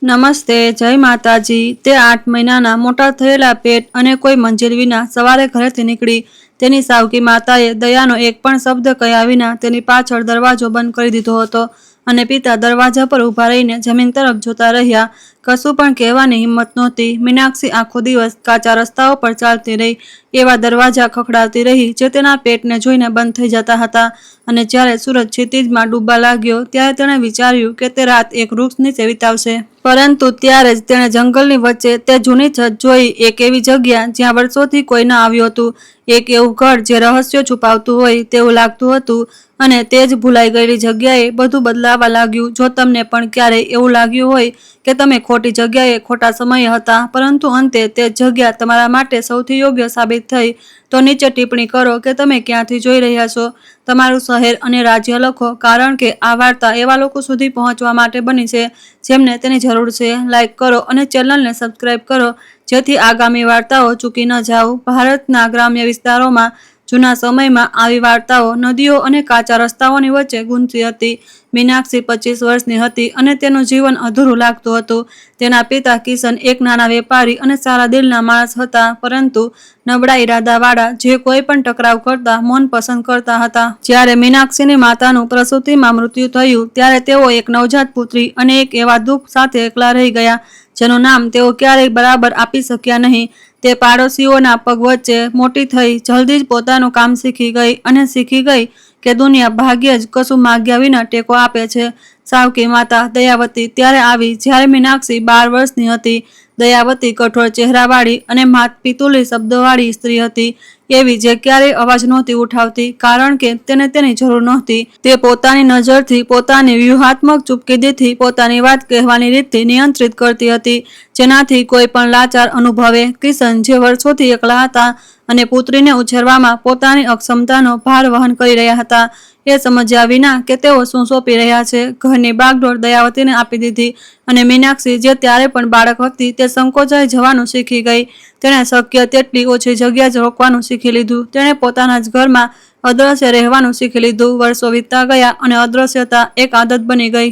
નમસ્તે, જય માતાજી। તે 8 મહિનાના મોટા થયેલા પેટ અને કોઈ મંજિલ વિના સવારે ઘરેથી નીકળી તેની સાવકી માતાએ દયાનો એક પણ શબ્દ કહ્યા વિના તેની પાછળ દરવાજો બંધ કરી દીધો હતો અને પિતા દરવાજા પર ઊભા રહીને જમીન તરફ જોતા રહ્યા। કશું પણ કહેવાની હિંમત નહોતી। મીનાક્ષી આખો દિવસ કાચા રસ્તાઓ પર ચાલતી રહી, એવા દરવાજા ખખડાવતી રહી જે તેના પેટને જોઈને બંધ થઈ જતા હતા અને જ્યારે સૂરજ ક્ષિતિજમાં ડૂબવા લાગ્યો ત્યારે તેણે વિચાર્યું કે તે રાત એક વૃક્ષ નીચે વિતાવશે। પરંતુ ત્યારે જ તેણે જંગલની વચ્ચે તે જૂની છત જોઈ, એક એવી જગ્યા જ્યાં વર્ષોથી કોઈ ન આવ્યું હતું, એક એવું ઘર જે રહસ્યો છુપાવતું હોય તેવું લાગતું હતું અને તે જ ભૂલાઈ ગયેલી જગ્યાએ બધું બદલાવા લાગ્યું। જો તમને પણ ક્યારેય એવું લાગ્યું હોય કે તમે ખોટી જગ્યાએ ખોટા સમયે હતા, પરંતુ અંતે તે જગ્યા તમારા માટે સૌથી યોગ્ય સાબિત થઈ, તો નીચે ટિપ્પણી કરો કે તમે ક્યાંથી જોઈ રહ્યા છો, તમારું શહેર અને રાજ્ય લખો, કારણ કે આ વાર્તા એવા લોકો સુધી પહોંચવા માટે બની છે જેમને તેની જરૂર છે। લાઇક કરો અને ચેનલને સબસ્ક્રાઇબ કરો જેથી આગામી વાર્તાઓ ચૂકી ન જાઓ। ભારતના ગ્રામ્ય વિસ્તારોમાં જૂના સમયમાં આવી વાર્તાઓ નદીઓ અને કાચા રસ્તાઓની વચ્ચે ગૂંથતી હતી। મીનાક્ષી 25 વર્ષની હતી અને તેનું જીવન અધૂરું લાગતું હતું। તેના પિતા કિશન એક નાના વેપારી અને સારા દિલના માણસ હતા, પરંતુ નબળા ઈરાદાવાળા જે કોઈ પણ ટકરાવ કરતા મૌન પસંદ કરતા હતા। જ્યારે મીનાક્ષીની માતાનું પ્રસૂતિમાં મૃત્યુ થયું ત્યારે તેઓ એક નવજાત પુત્રી અને એક એવા દુઃખ સાથે એકલા રહી ગયા જેનું નામ તેઓ ક્યારેય બરાબર આપી શક્યા નહીં। તે પાડોશીઓના પગ વચ્ચે મોટી થઈ, જલ્દી જ પોતાનું કામ શીખી ગઈ અને શીખી ગઈ કે દુનિયા ભાગ્યે જ કશું માગ્યા વિના ટેકો આપે છે। સાવકી માતા દયાવતી ત્યારે આવી જ્યારે મીનાક્ષી 12 વર્ષની હતી। દયાવતી કઠોર ચહેરાવાળી અને પિતુલી શબ્દવાળી સ્ત્રી હતી, એવી જે ક્યારેય અવાજ નહોતી ઉઠાવતી કારણ કે તેને તેની જરૂર નહોતી। તે પોતાની નજરથી, પોતાની વ્યૂહાત્મક ચૂપકીદીથી, પોતાની વાત કહેવાની રીતથી નિયંત્રિત કરતી હતી જેનાથી કોઈ પણ લાચાર અનુભવે। કિશન જે વર્ષોથી એકલા હતા અને પુત્રીને ઉછેરવામાં પોતાની અક્ષમતાનો ભાર વહન કરી રહ્યા હતા, એ સમજ્યા વિના કે તેઓ શું સોંપી રહ્યા છે, ઘરની બાગડોર દયાવતીને આપી દીધી અને મીનાક્ષી જે ત્યારે પણ બાળક હતી તે સંકોચાઈ જવાનું શીખી ગઈ। તેણે શક્ય તેટલી ઓછી જગ્યા જ રોકવાનું શીખી લીધું। તેણે પોતાના જ ઘરમાં અદ્રશ્ય રહેવાનું શીખી લીધું। વર્ષો વીતતા ગયા અને અદ્રશ્યતા એક આદત બની ગઈ।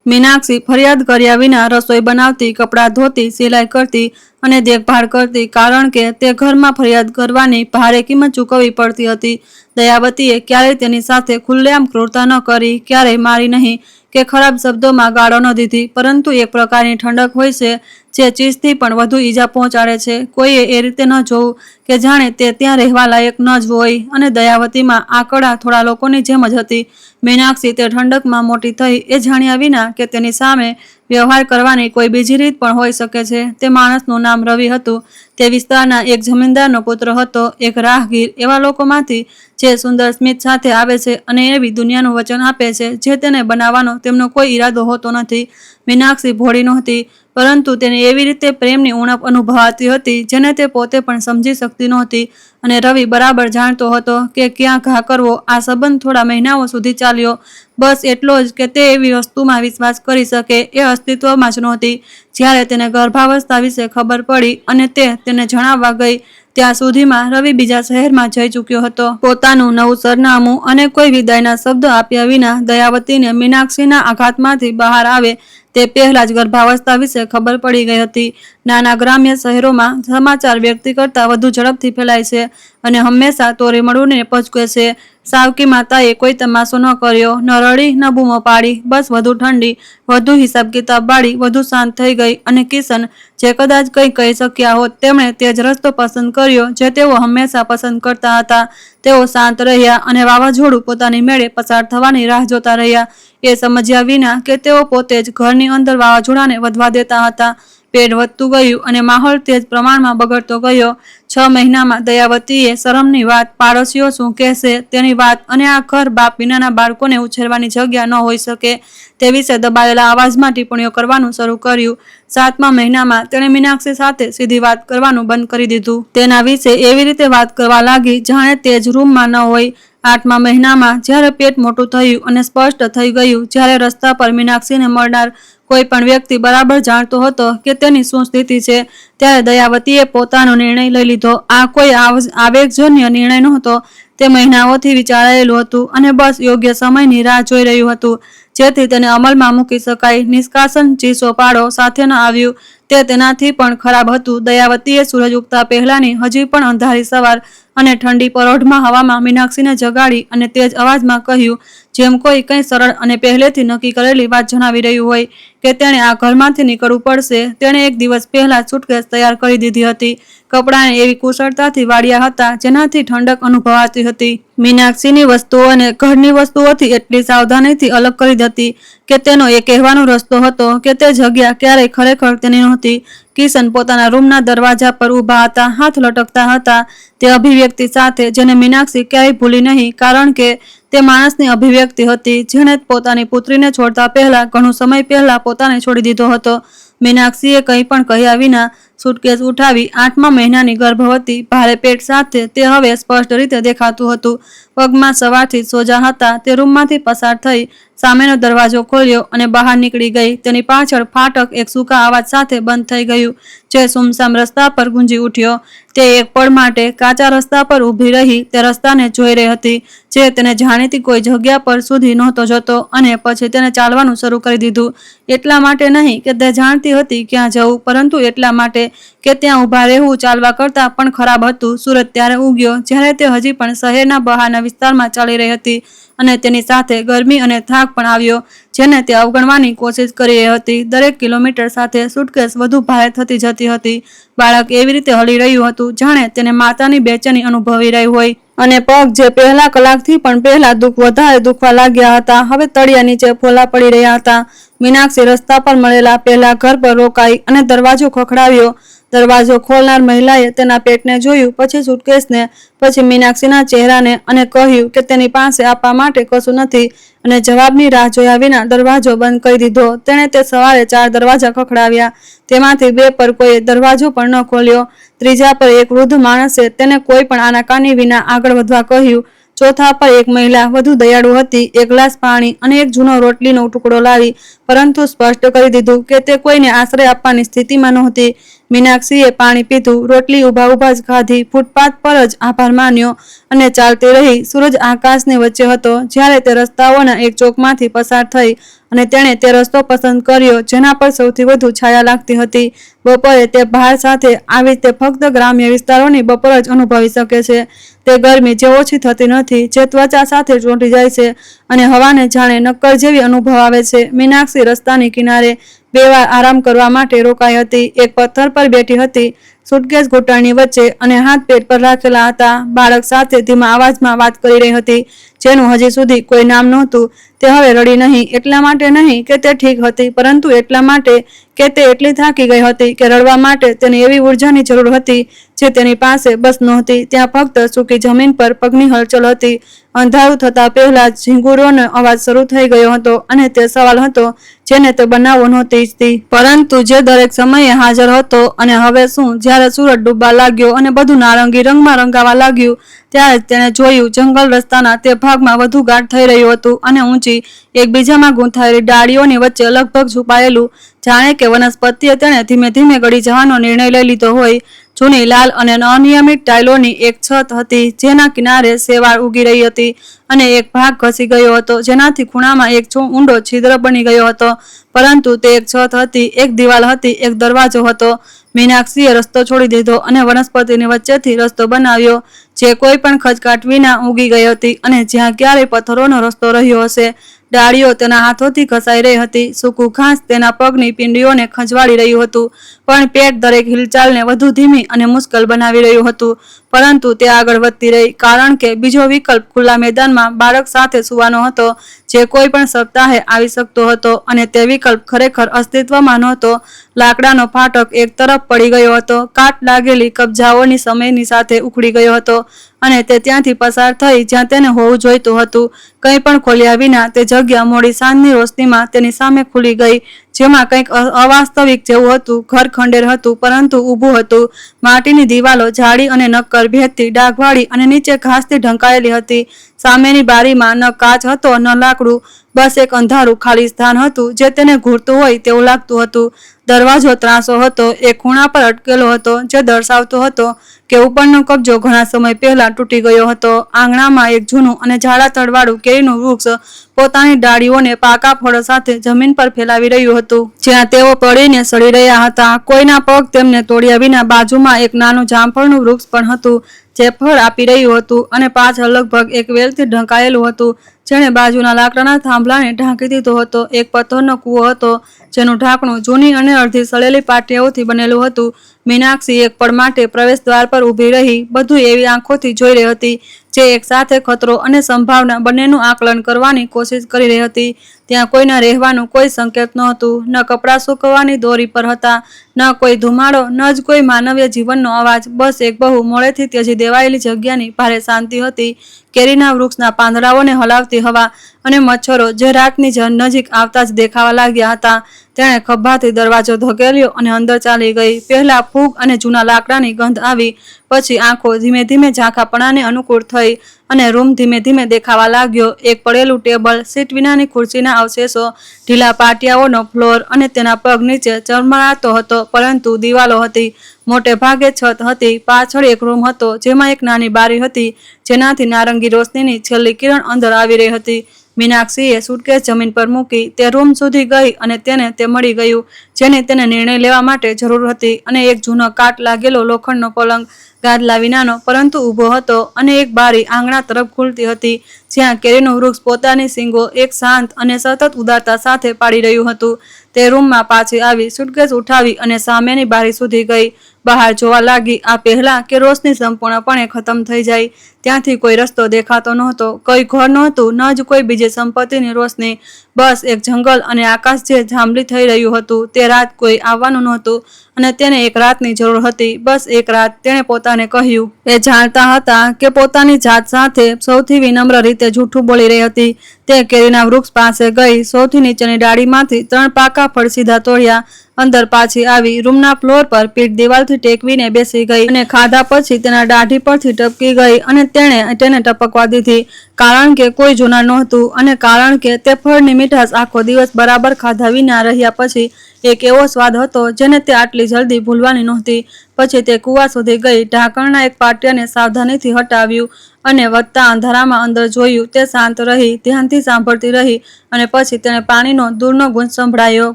મીનાક્ષી ફરિયાદ કર્યા વિના રસોઈ બનાવતી, કપડાં ધોતી, સિલાઈ કરતી અને દેખભાળ કરતી કારણ કે તે ઘરમાં ફરિયાદ કરવાની ભારે કિંમત ચૂકવવી પડતી હતી। દયાવતીએ ક્યારેય તેની સાથે ખુલ્લેઆમ ક્રૂરતા ન કરી, ક્યારેય મારી નહીં કે ખરાબ શબ્દોમાં ગાળો ન દીધી, પરંતુ એક પ્રકારની ઠંડક હોય છે જે ચીઝથી પણ વધુ ઈજા પહોંચાડે છે। કોઈએ એ રીતે ન જોવું કે જાણે તે ત્યાં રહેવા લાયક ન જ હોય અને દયાવતીમાં આ કળા થોડા લોકોની જેમ જ હતી। મીનાક્ષી તે ઠંડકમાં મોટી થઈ એ જાણ્યા વિના કે તેની સામે વ્યવહાર કરવાની કોઈ બીજી રીત પણ હોઈ શકે છે। તે માણસનું નામ રવિ હતું। તે વિસ્તારના એક જમીનદારનો પુત્ર હતો, એક રાહગીર, એવા લોકોમાંથી જે સુંદર સ્મિત સાથે આવે છે અને એવી દુનિયાનું વચન આપે છે જે તેને બનાવવાનો તેમનો કોઈ ઈરાદો હોતો નથી। મીનાક્ષી ભોળી નહોતી, પરંતુ તેને એવી રીતે પ્રેમની ઉણપ અનુભવાતી હતી જેને તે પોતે પણ સમજી શકતી નહોતી અને રવિ બરાબર જાણતો હતો કે ક્યાં ઘા કરવો। આ સંબંધ થોડા મહિનાઓ સુધી ચાલ્યો, બસ એટલો જ કે તે એવી વસ્તુમાં વિશ્વાસ કરી શકે એ અસ્તિત્વમાં જ નહોતી। જ્યારે તેને ગર્ભાવસ્થા વિશે ખબર પડી અને તે તેને જણાવવા ગઈ ત્યાં સુધીમાં રવિ બીજા શહેરમાં જઈ ચૂક્યો હતો। પોતાનું નવું સરનામું અને કોઈ વિદાયના શબ્દ આપ્યા વિના દયાવતીને મીનાક્ષીના આઘાતમાંથી બહાર આવે તે પહેલા જ ગર્ભાવસ્થા વિશે ખબર પડી ગઈ હતી। નાના ગ્રામ્ય શહેરોમાં સમાચાર વ્યક્તિ કરતાં વધુ ઝડપથી ફેલાય છે અને હંમેશા તોરેમળુને પહોંચે છે। સાવકી માતાએ કોઈ તમાશો ન કર્યો, ન રડી, ન બૂમો પાડી, બસ વધુ ઠંડી, વધુ હિસાબ કિતાબવાળી, વધુ શાંત થઈ ગઈ અને કિશન જે કદાચ કંઈ કહી શક્યા હોત તેમણે તે જ રસ્તો પસંદ કર્યો જે તેઓ હંમેશા પસંદ કરતા હતા। તેઓ શાંત રહ્યા અને વાવાઝોડું પોતાની મેળે પસાર થવાની રાહ જોતા રહ્યા, એ સમજ્યા વિના કે તેઓ પોતે જ ઘરની અંદર વાવાઝોડાને વધવા દેતા હતા। પેટ વધતું ગયું અને માહોલ તેજ પ્રમાણમાં બગડતો ગયો। 6 મહિનામાં દયાવતીએ શરમની વાત, પાડોશીઓ શું કહેશે તેની વાત અને આ ઘર બાપ વિનાના બાળકોને ઉછેરવાની જગ્યા ન હોઈ શકે તે વિશે દબાયેલા અવાજમાં ટિપ્પણીઓ કરવાનું શરૂ કર્યું। 7મા મહિનામાં તેણે મીનાક્ષી સાથે સીધી વાત કરવાનું બંધ કરી દીધું। તેના વિશે એવી રીતે વાત કરવા લાગી જાણે તે જ રૂમમાં ન હોય। 8મા મહિનામાં જ્યારે પેટ મોટું થયું અને સ્પષ્ટ થઈ ગયું, જ્યારે રસ્તા પર મીનાક્ષીને મળનાર કોઈ પણ વ્યક્તિ બરાબર જાણતો હતો કે તેની શું સ્થિતિ છે, ત્યારે દયાવતીએ પોતાનો નિર્ણય લઈ લીધો। આ કોઈ આવેગજન્ય નિર્ણય નહોતો, તે મહિનાઓથી વિચારાયેલું હતું અને બસ યોગ્ય સમયની રાહ જોઈ રહ્યું હતું। જેથી તેને અમલમાં મૂકી શકાય. નિષ્કાસન ચીસો પાડો સાથે ન આવ્યું તે તેનાથી પણ ખરાબ હતું. દયાવતીએ સૂરજ ઉગતા પહેલાની હજી પણ અંધારી સવાર અને ઠંડી પરોઢમાં હવામાં મીનાક્ષીને જગાડી અને તેજ અવાજમાં કહ્યું, જેમ કોઈ કંઈ સરળ અને પહેલેથી નક્કી કરેલી વાત જણાવી રહ્યું હોય કે તેણે આ ઘરમાંથી નીકળવું પડશે. તેણે એક દિવસ પહેલા સુટકેસ તૈયાર કરી દીધી હતી. કપડાને એવી કુશળતાથી વાળ્યા હતા જેનાથી ઠંડક અનુભવાતી હતી. મીનાક્ષીની વસ્તુઓને ઘરની વસ્તુઓથી એટલી સાવધાનીથી અલગ કરી હતી કે તેનો એ કહેવાનો રસ્તો હતો કે તે જગ્યા ક્યારેય ખરેખર તેની નહોતી. કિશન પોતાના રૂમના દરવાજા પર ઊભા હતા, હાથ લટકતા હતા તે અભિવ્યક્તિ સાથે જેને મીનાક્ષી ક્યારેય ભૂલી નહીં, કારણ કે તે માણસની અભિવ્યક્તિ હતી જેણે પોતાની પુત્રીને છોડતા પહેલા ઘણું સમય પહેલા પોતાને છોડી દીધો હતો. મીનાક્ષીએ કંઈ પણ કહ્યા વિના સુટકેસ ઉઠાવી. 8મા મહિનાની ગર્ભવતી, ભારે પેટ સાથે તે હવે સ્પષ્ટ રીતે દેખાતું હતું. પગમાં સવારથી સોજા હતા. તે રૂમમાંથી પસાર થઈ સામેનો દરવાજો ખોલ્યો અને બહાર નીકળી ગઈ. તેની પાછળ ફાટક એક સૂકા અવાજ સાથે બંધ થઈ ગયું જે સુમસામ રસ્તા પર ગુંજી ઉઠ્યો. તે એક પળ માટે કાચા રસ્તા પર ઊભી રહી. તે રસ્તાને જોઈ રહી હતી જે તેને જાણીતી કોઈ જગ્યા પર સુધી નહોતો જતો અને પછી તેને ચાલવાનું શરૂ કરી દીધું. એટલા માટે નહીં કે તે જાણતી હતી ક્યાં જવું, પરંતુ એટલા માટે કે ત્યાં ઊભા રહેવું ચાલવા કરતાં પણ ખરાબ હતું. સૂરજ ત્યારે ઉગ્યો જ્યારે તે હજી પણ શહેરના બહારના વિસ્તારમાં ચાલી રહી હતી અને તેની સાથે ગરમી અને થાક પણ આવ્યો જેને તે અવગણવાની કોશિશ કરી રહી હતી. દરેક કિલોમીટર સાથે સુટકેસ વધુ ભારે થતી જતી હતી. બાળક એવી રીતે હલી રહ્યું હતું જાણે તેને માતાની બેચેની અનુભવી રહી હોય અને પગ જે પહેલા કલાકથી પણ પહેલા વધારે દુખવા લાગ્યા હતા હવે તળિયા નીચે ફોલા પડી રહ્યા હતા. મીનાક્ષી રસ્તા પર મળેલા પહેલા ઘર પર રોકાઈ અને દરવાજો ખખડાવ્યો. દરવાજો ખોલનાર મહિલાએ તેના પેટને જોયું, પછી સુટકેસને, પછી મીનાક્ષીના ચહેરાને અને કહ્યું કે તેની પાસે આપવા માટે કશું નથી અને જવાબની રાહ જોયા વિના દરવાજો બંધ કરી દીધો. તેણે તે સવારે 4 દરવાજા ખખડાવ્યા, તેમાંથી 2 પર કોઈએ દરવાજો પણ ન ખોલ્યો. ત્રીજા પર એક વૃદ્ધ માણસે તેને કોઈ પણ આનાકાની વિના આગળ વધવા કહ્યું. ચોથા પર એક મહિલા વધુ દયાળુ હતી. એક ગ્લાસ પાણી અને એક જૂનો રોટલીનો ટુકડો લાવી, પરંતુ સ્પષ્ટ કરી દીધું કે તે કોઈને આશ્રય આપવાની સ્થિતિમાં નહોતી. મીનાક્ષીએ પાણી પીધું, રોટલી ઊભા ઊભા જ ખાધી, ફૂટપાથ પર જ આભાર માન્યો અને ચાલતી રહી. સૂરજ આકાશની વચ્ચે હતો જ્યારે તે રસ્તાઓના એક ચોકમાંથી પસાર થઈ અને તેણે તે રસ્તો પસંદ કર્યો જેના પર સૌથી વધુ છાયા લાગતી હતી. બપોરે તે બહાર સાથે આવી તે ફક્ત ગ્રામ્ય વિસ્તારોની બપોર જ અનુભવી શકે છે. તે ગરમી જે ઓછી થતી નથી, જે ત્વચા સાથે ચોંટી જાય છે અને હવાને જાણે નક્કર જેવી અનુભવ આવે છે. મીનાક્ષી રસ્તાની કિનારે 2 વાર આરામ કરવા માટે રોકાઈ હતી. એક પથ્થર પર બેઠી હતી, સુટકેસ ઘૂંટણની વચ્ચે અને હાથ પેટ પર રાખેલા હતા. બાળક સાથે ધીમા અવાજમાં વાત કરી રહી હતી જેનું હજી સુધી કોઈ નામ નહોતું. તે હવે રડી નહીં, એટલા માટે નહીં કે તે ઠીક હતી, પરંતુ એટલા માટે કે તે એટલી થાકી ગઈ હતી કે રડવા માટે તેને એવી ઉર્જાની જરૂર હતી જે તેની પાસે બસ નહોતી. ત્યાં ફક્ત સૂકી જમીન પર પગની હલચલ હતી. અંધારું થતાં પહેલા જ ઝીંગુરોનો અવાજ શરૂ થઈ ગયો હતો અને તે સવાલ હતો જેને તે બનાવવો નહોતી ઈચ્છતી, પરંતુ જે દરેક સમયે હાજર હતો. અને હવે શું? જ્યારે સૂરજ ડૂબવા લાગ્યો અને બધું નારંગી રંગમાં રંગાવા લાગ્યું ત્યારે જ તેણે જોયું જંગલ રસ્તાના તે ભાગમાં વધુ ગાઢ થઈ રહ્યું હતું અને ઊંચી, એકબીજામાં ગૂંથાયેલી ડાળીઓની વચ્ચે લગભગ છુપાયેલું, જાણે કે વનસ્પતિએ તેણે ધીમે ધીમે ગળી જવાનો નિર્ણય લઈ લીધો હોય. જૂની લાલ અને અનિયમિત ટાઇલોની એક છત હતી જેના કિનારે શેવાળ ઉગી રહી હતી અને એક ભાગ ઘસી ગયો હતો જેનાથી ખૂણામાં એક ઊંડો છિદ્ર બની ગયો હતો. પરંતુ તે એક છત હતી, એક દિવાલ હતી, એક દરવાજો હતો. મીનાક્ષીએ રસ્તો છોડી દીધો અને વનસ્પતિની વચ્ચેથી રસ્તો બનાવ્યો જે કોઈ પણ ખચકાટ વિના ઉગી ગઈ હતી અને જ્યાં ક્યારેય પથ્થરોનો રસ્તો રહ્યો હશે. ડાળીઓ તેના હાથોથી ઘસાઈ રહી હતી. સૂકું ઘાસ તેના પગની પિંડીઓને ખંજવાળી રહ્યું હતું, પણ પેટ દરેક હિલચાલને વધુ ધીમી અને મુશ્કેલ બનાવી રહ્યું હતું. પરંતુ તે આગળ વધતી રહી કારણ કે બીજો વિકલ્પ ખુલ્લા મેદાનમાં બાળક સાથે સૂવાનો હતો જે કોઈ પણ સપ્તાહે આવી શકતો હતો અને તે વિકલ્પ ખરેખર અસ્તિત્વમાં નહોતો. લાકડાનો ફાટક એક તરફ પડી ગયો હતો, કાટ લાગેલી કબજાઓની સમયની સાથે ઉખડી ગયો હતો અને તે ત્યાંથી પસાર થઈ જ્યાં તેને હોવું જોઈતું હતું. કંઈ પણ ખોલ્યા વિના તે જગ્યા મોડી સાંજની રોશનીમાં તેની સામે ખુલી ગઈ, જેમાં કંઈક અવાસ્તવિક જેવું હતું. ઘર ખંડેર હતું પરંતુ ઊભું હતું. માટીની દિવાલો જાડી અને નક્કર, ભેજથી ડાઘવાળી અને નીચે ઘાસથી ઢંકાયેલી હતી. સામેની બારીમાં ન કાચ હતો ન લાકડું, બસ એક અંધારું ખાલી સ્થાન હતું જે તેને ઘૂરતું હોય તેવું લાગતું હતું. દરવાજો ત્રાંસો હતો, એક ખૂણા પર અટકેલો હતો જે દર્શાવતો હતો કે ઉપરનો કબજો ઘણા સમય પહેલા તૂટી ગયો હતો. આંગણામાં એક જૂનું અને ઝાડા તળવાળું કેરીનું વૃક્ષ પોતાની ડાળીઓને પાકા ફળો સાથે જમીન પર ફેલાવી રહ્યું હતું, જ્યાં તેઓ પડીને સડી રહ્યા હતા. કોઈના પગ તેમને તોડ્યા વિના બાજુમાં એક નાનું જામફળનું વૃક્ષ પણ હતું જે ફળ આપી રહ્યું હતું અને પાછળ લગભગ એક વેલથી ઢંકાયેલું હતું જેણે બાજુના લાકડાના થાંભલાને ઢાંકી દીધો હતો. એક પથ્થરનો કૂવો હતો જેનું ઢાંકણું જૂની અને અડધી સળેલી પાટિયાઓથી બનેલું હતું. મીનાક્ષી એક પળ માટે પ્રવેશ દ્વાર પર ઊભી રહી, બધું એવી આંખોથી જોઈ રહી હતી જે એક સાથે ખતરો અને સંભાવના બંનેનું આકલન કરવાની કોશિશ કરી રહી હતી. ત્યાં કોઈના રહેવાનું કોઈ સંકેત નહોતું, ન કપડાં સૂકવવાની દોરી પર હતા, ન કોઈ ધુમાડો, ન જ કોઈ માનવીય જીવનનો અવાજ. બસ એક બહુ મોડેથી ત્યજી દેવાયેલી જગ્યાની ભારે શાંતિ હતી. કેરીના વૃક્ષના પાંદડાઓને હલાવતી હવા અને મચ્છરો જે રાતની નજીક આવતા જ દેખાવા લાગ્યા હતા. તેણે ખભાથી દરવાજો ધકેલ્યો અને અંદર ચાલી ગઈ. પહેલા ફૂગ અને જૂના લાકડાની ગંધ આવી, પછી આંખો ધીમે ધીમે ઝાંખાપણાને અનુકૂળ થઈ અને રૂમ ધીમે ધીમે દેખાવા લાગ્યો. એક પડેલું ટેબલ, સીટ વિનાની ખુરશીના અવશેષો, ઢીલા પાટિયાઓનો ફ્લોર અને તેના પગ નીચે ચરમરાતો હતો, પરંતુ દિવાલો હતી, મોટે ભાગે છત હતી. પાછળ એક રૂમ હતો જેમાં એક નાની બારી હતી જેનાથી નારંગી રોશનીની છેલ્લી કિરણ અંદર આવી રહી હતી. મીનાક્ષીએ સુટકેસ જમીન પર મૂકી, તે રૂમ સુધી ગઈ અને તેને તે મળી ગયું જેની તેને નિર્ણય લેવા માટે જરૂર હતી. અને એક જૂનો કાટ લાગેલો લોખંડનો પલંગ ગાદલા વિનાનો પરંતુ ઊભો હતો અને એક બારી આંગણા તરફ ખુલતી હતી જ્યાં કેરીનું વૃક્ષ પોતાની શીંગો એક શાંત અને સતત ઉદારતા સાથે પાડી રહ્યું હતું. તે રૂમમાં પાછી આવી, સુટકેસ ઉઠાવી અને સામેની બારી સુધી ગઈ. બહાર જોવા લાગી, આ પહેલા કે રોશની સંપૂર્ણપણે ખતમ થઈ જાય. ત્યાંથી કોઈ રસ્તો દેખાતો નહોતો, કોઈ ઘર નહોતું, ન જ કોઈ બીજી સંપત્તિની રોશની. બસ એક જંગલ અને આકાશ જે જાંબલી થઈ રહ્યું હતું. તે રાત કોઈ આવવાનું નહોતું અને તેને એક રાતની જરૂર હતી, બસ એક રાત. તેણે પોતાને કહ્યું. એ જાણતા હતા કે પોતાની જાત સાથે સૌથી વિનમ્ર રીતે જૂઠું બોલી રહી હતી. તે કેરીના વૃક્ષ પાસે ગઈ, સૌથી નીચેની ડાળીમાંથી 3 પાકા ફળ સીધા તોડ્યા, અંદર પાછી આવી, રૂમના ફ્લોર પર પીઠ દિવાલથી ટેકવીને બેસી ગઈ અને ખાધા પછી તેના દાઢી પરથી ટપકી ગઈ અને તેણે તેને ટપકવા દીધી, કારણ કે કોઈ જોનાર નહોતું અને કારણ કે તે ફળની મીઠાશ આખો દિવસ બરાબર ખાધા વિના રહ્યા પછી એક એવો સ્વાદ હતો જેને તે આટલી જલ્દી ભૂલવાની નહોતી. પછી તે કૂવા સુધી ગઈ, ઢાંકણના એક પાટિયાને સાવધાનીથી હટાવ્યું અને વધતા અંધારામાં અંદર જોયું. તે શાંત રહી, ધ્યાનથી સાંભળતી રહી અને પછી તેણે પાણીનો દૂરનો ગૂંજ સંભળાયો.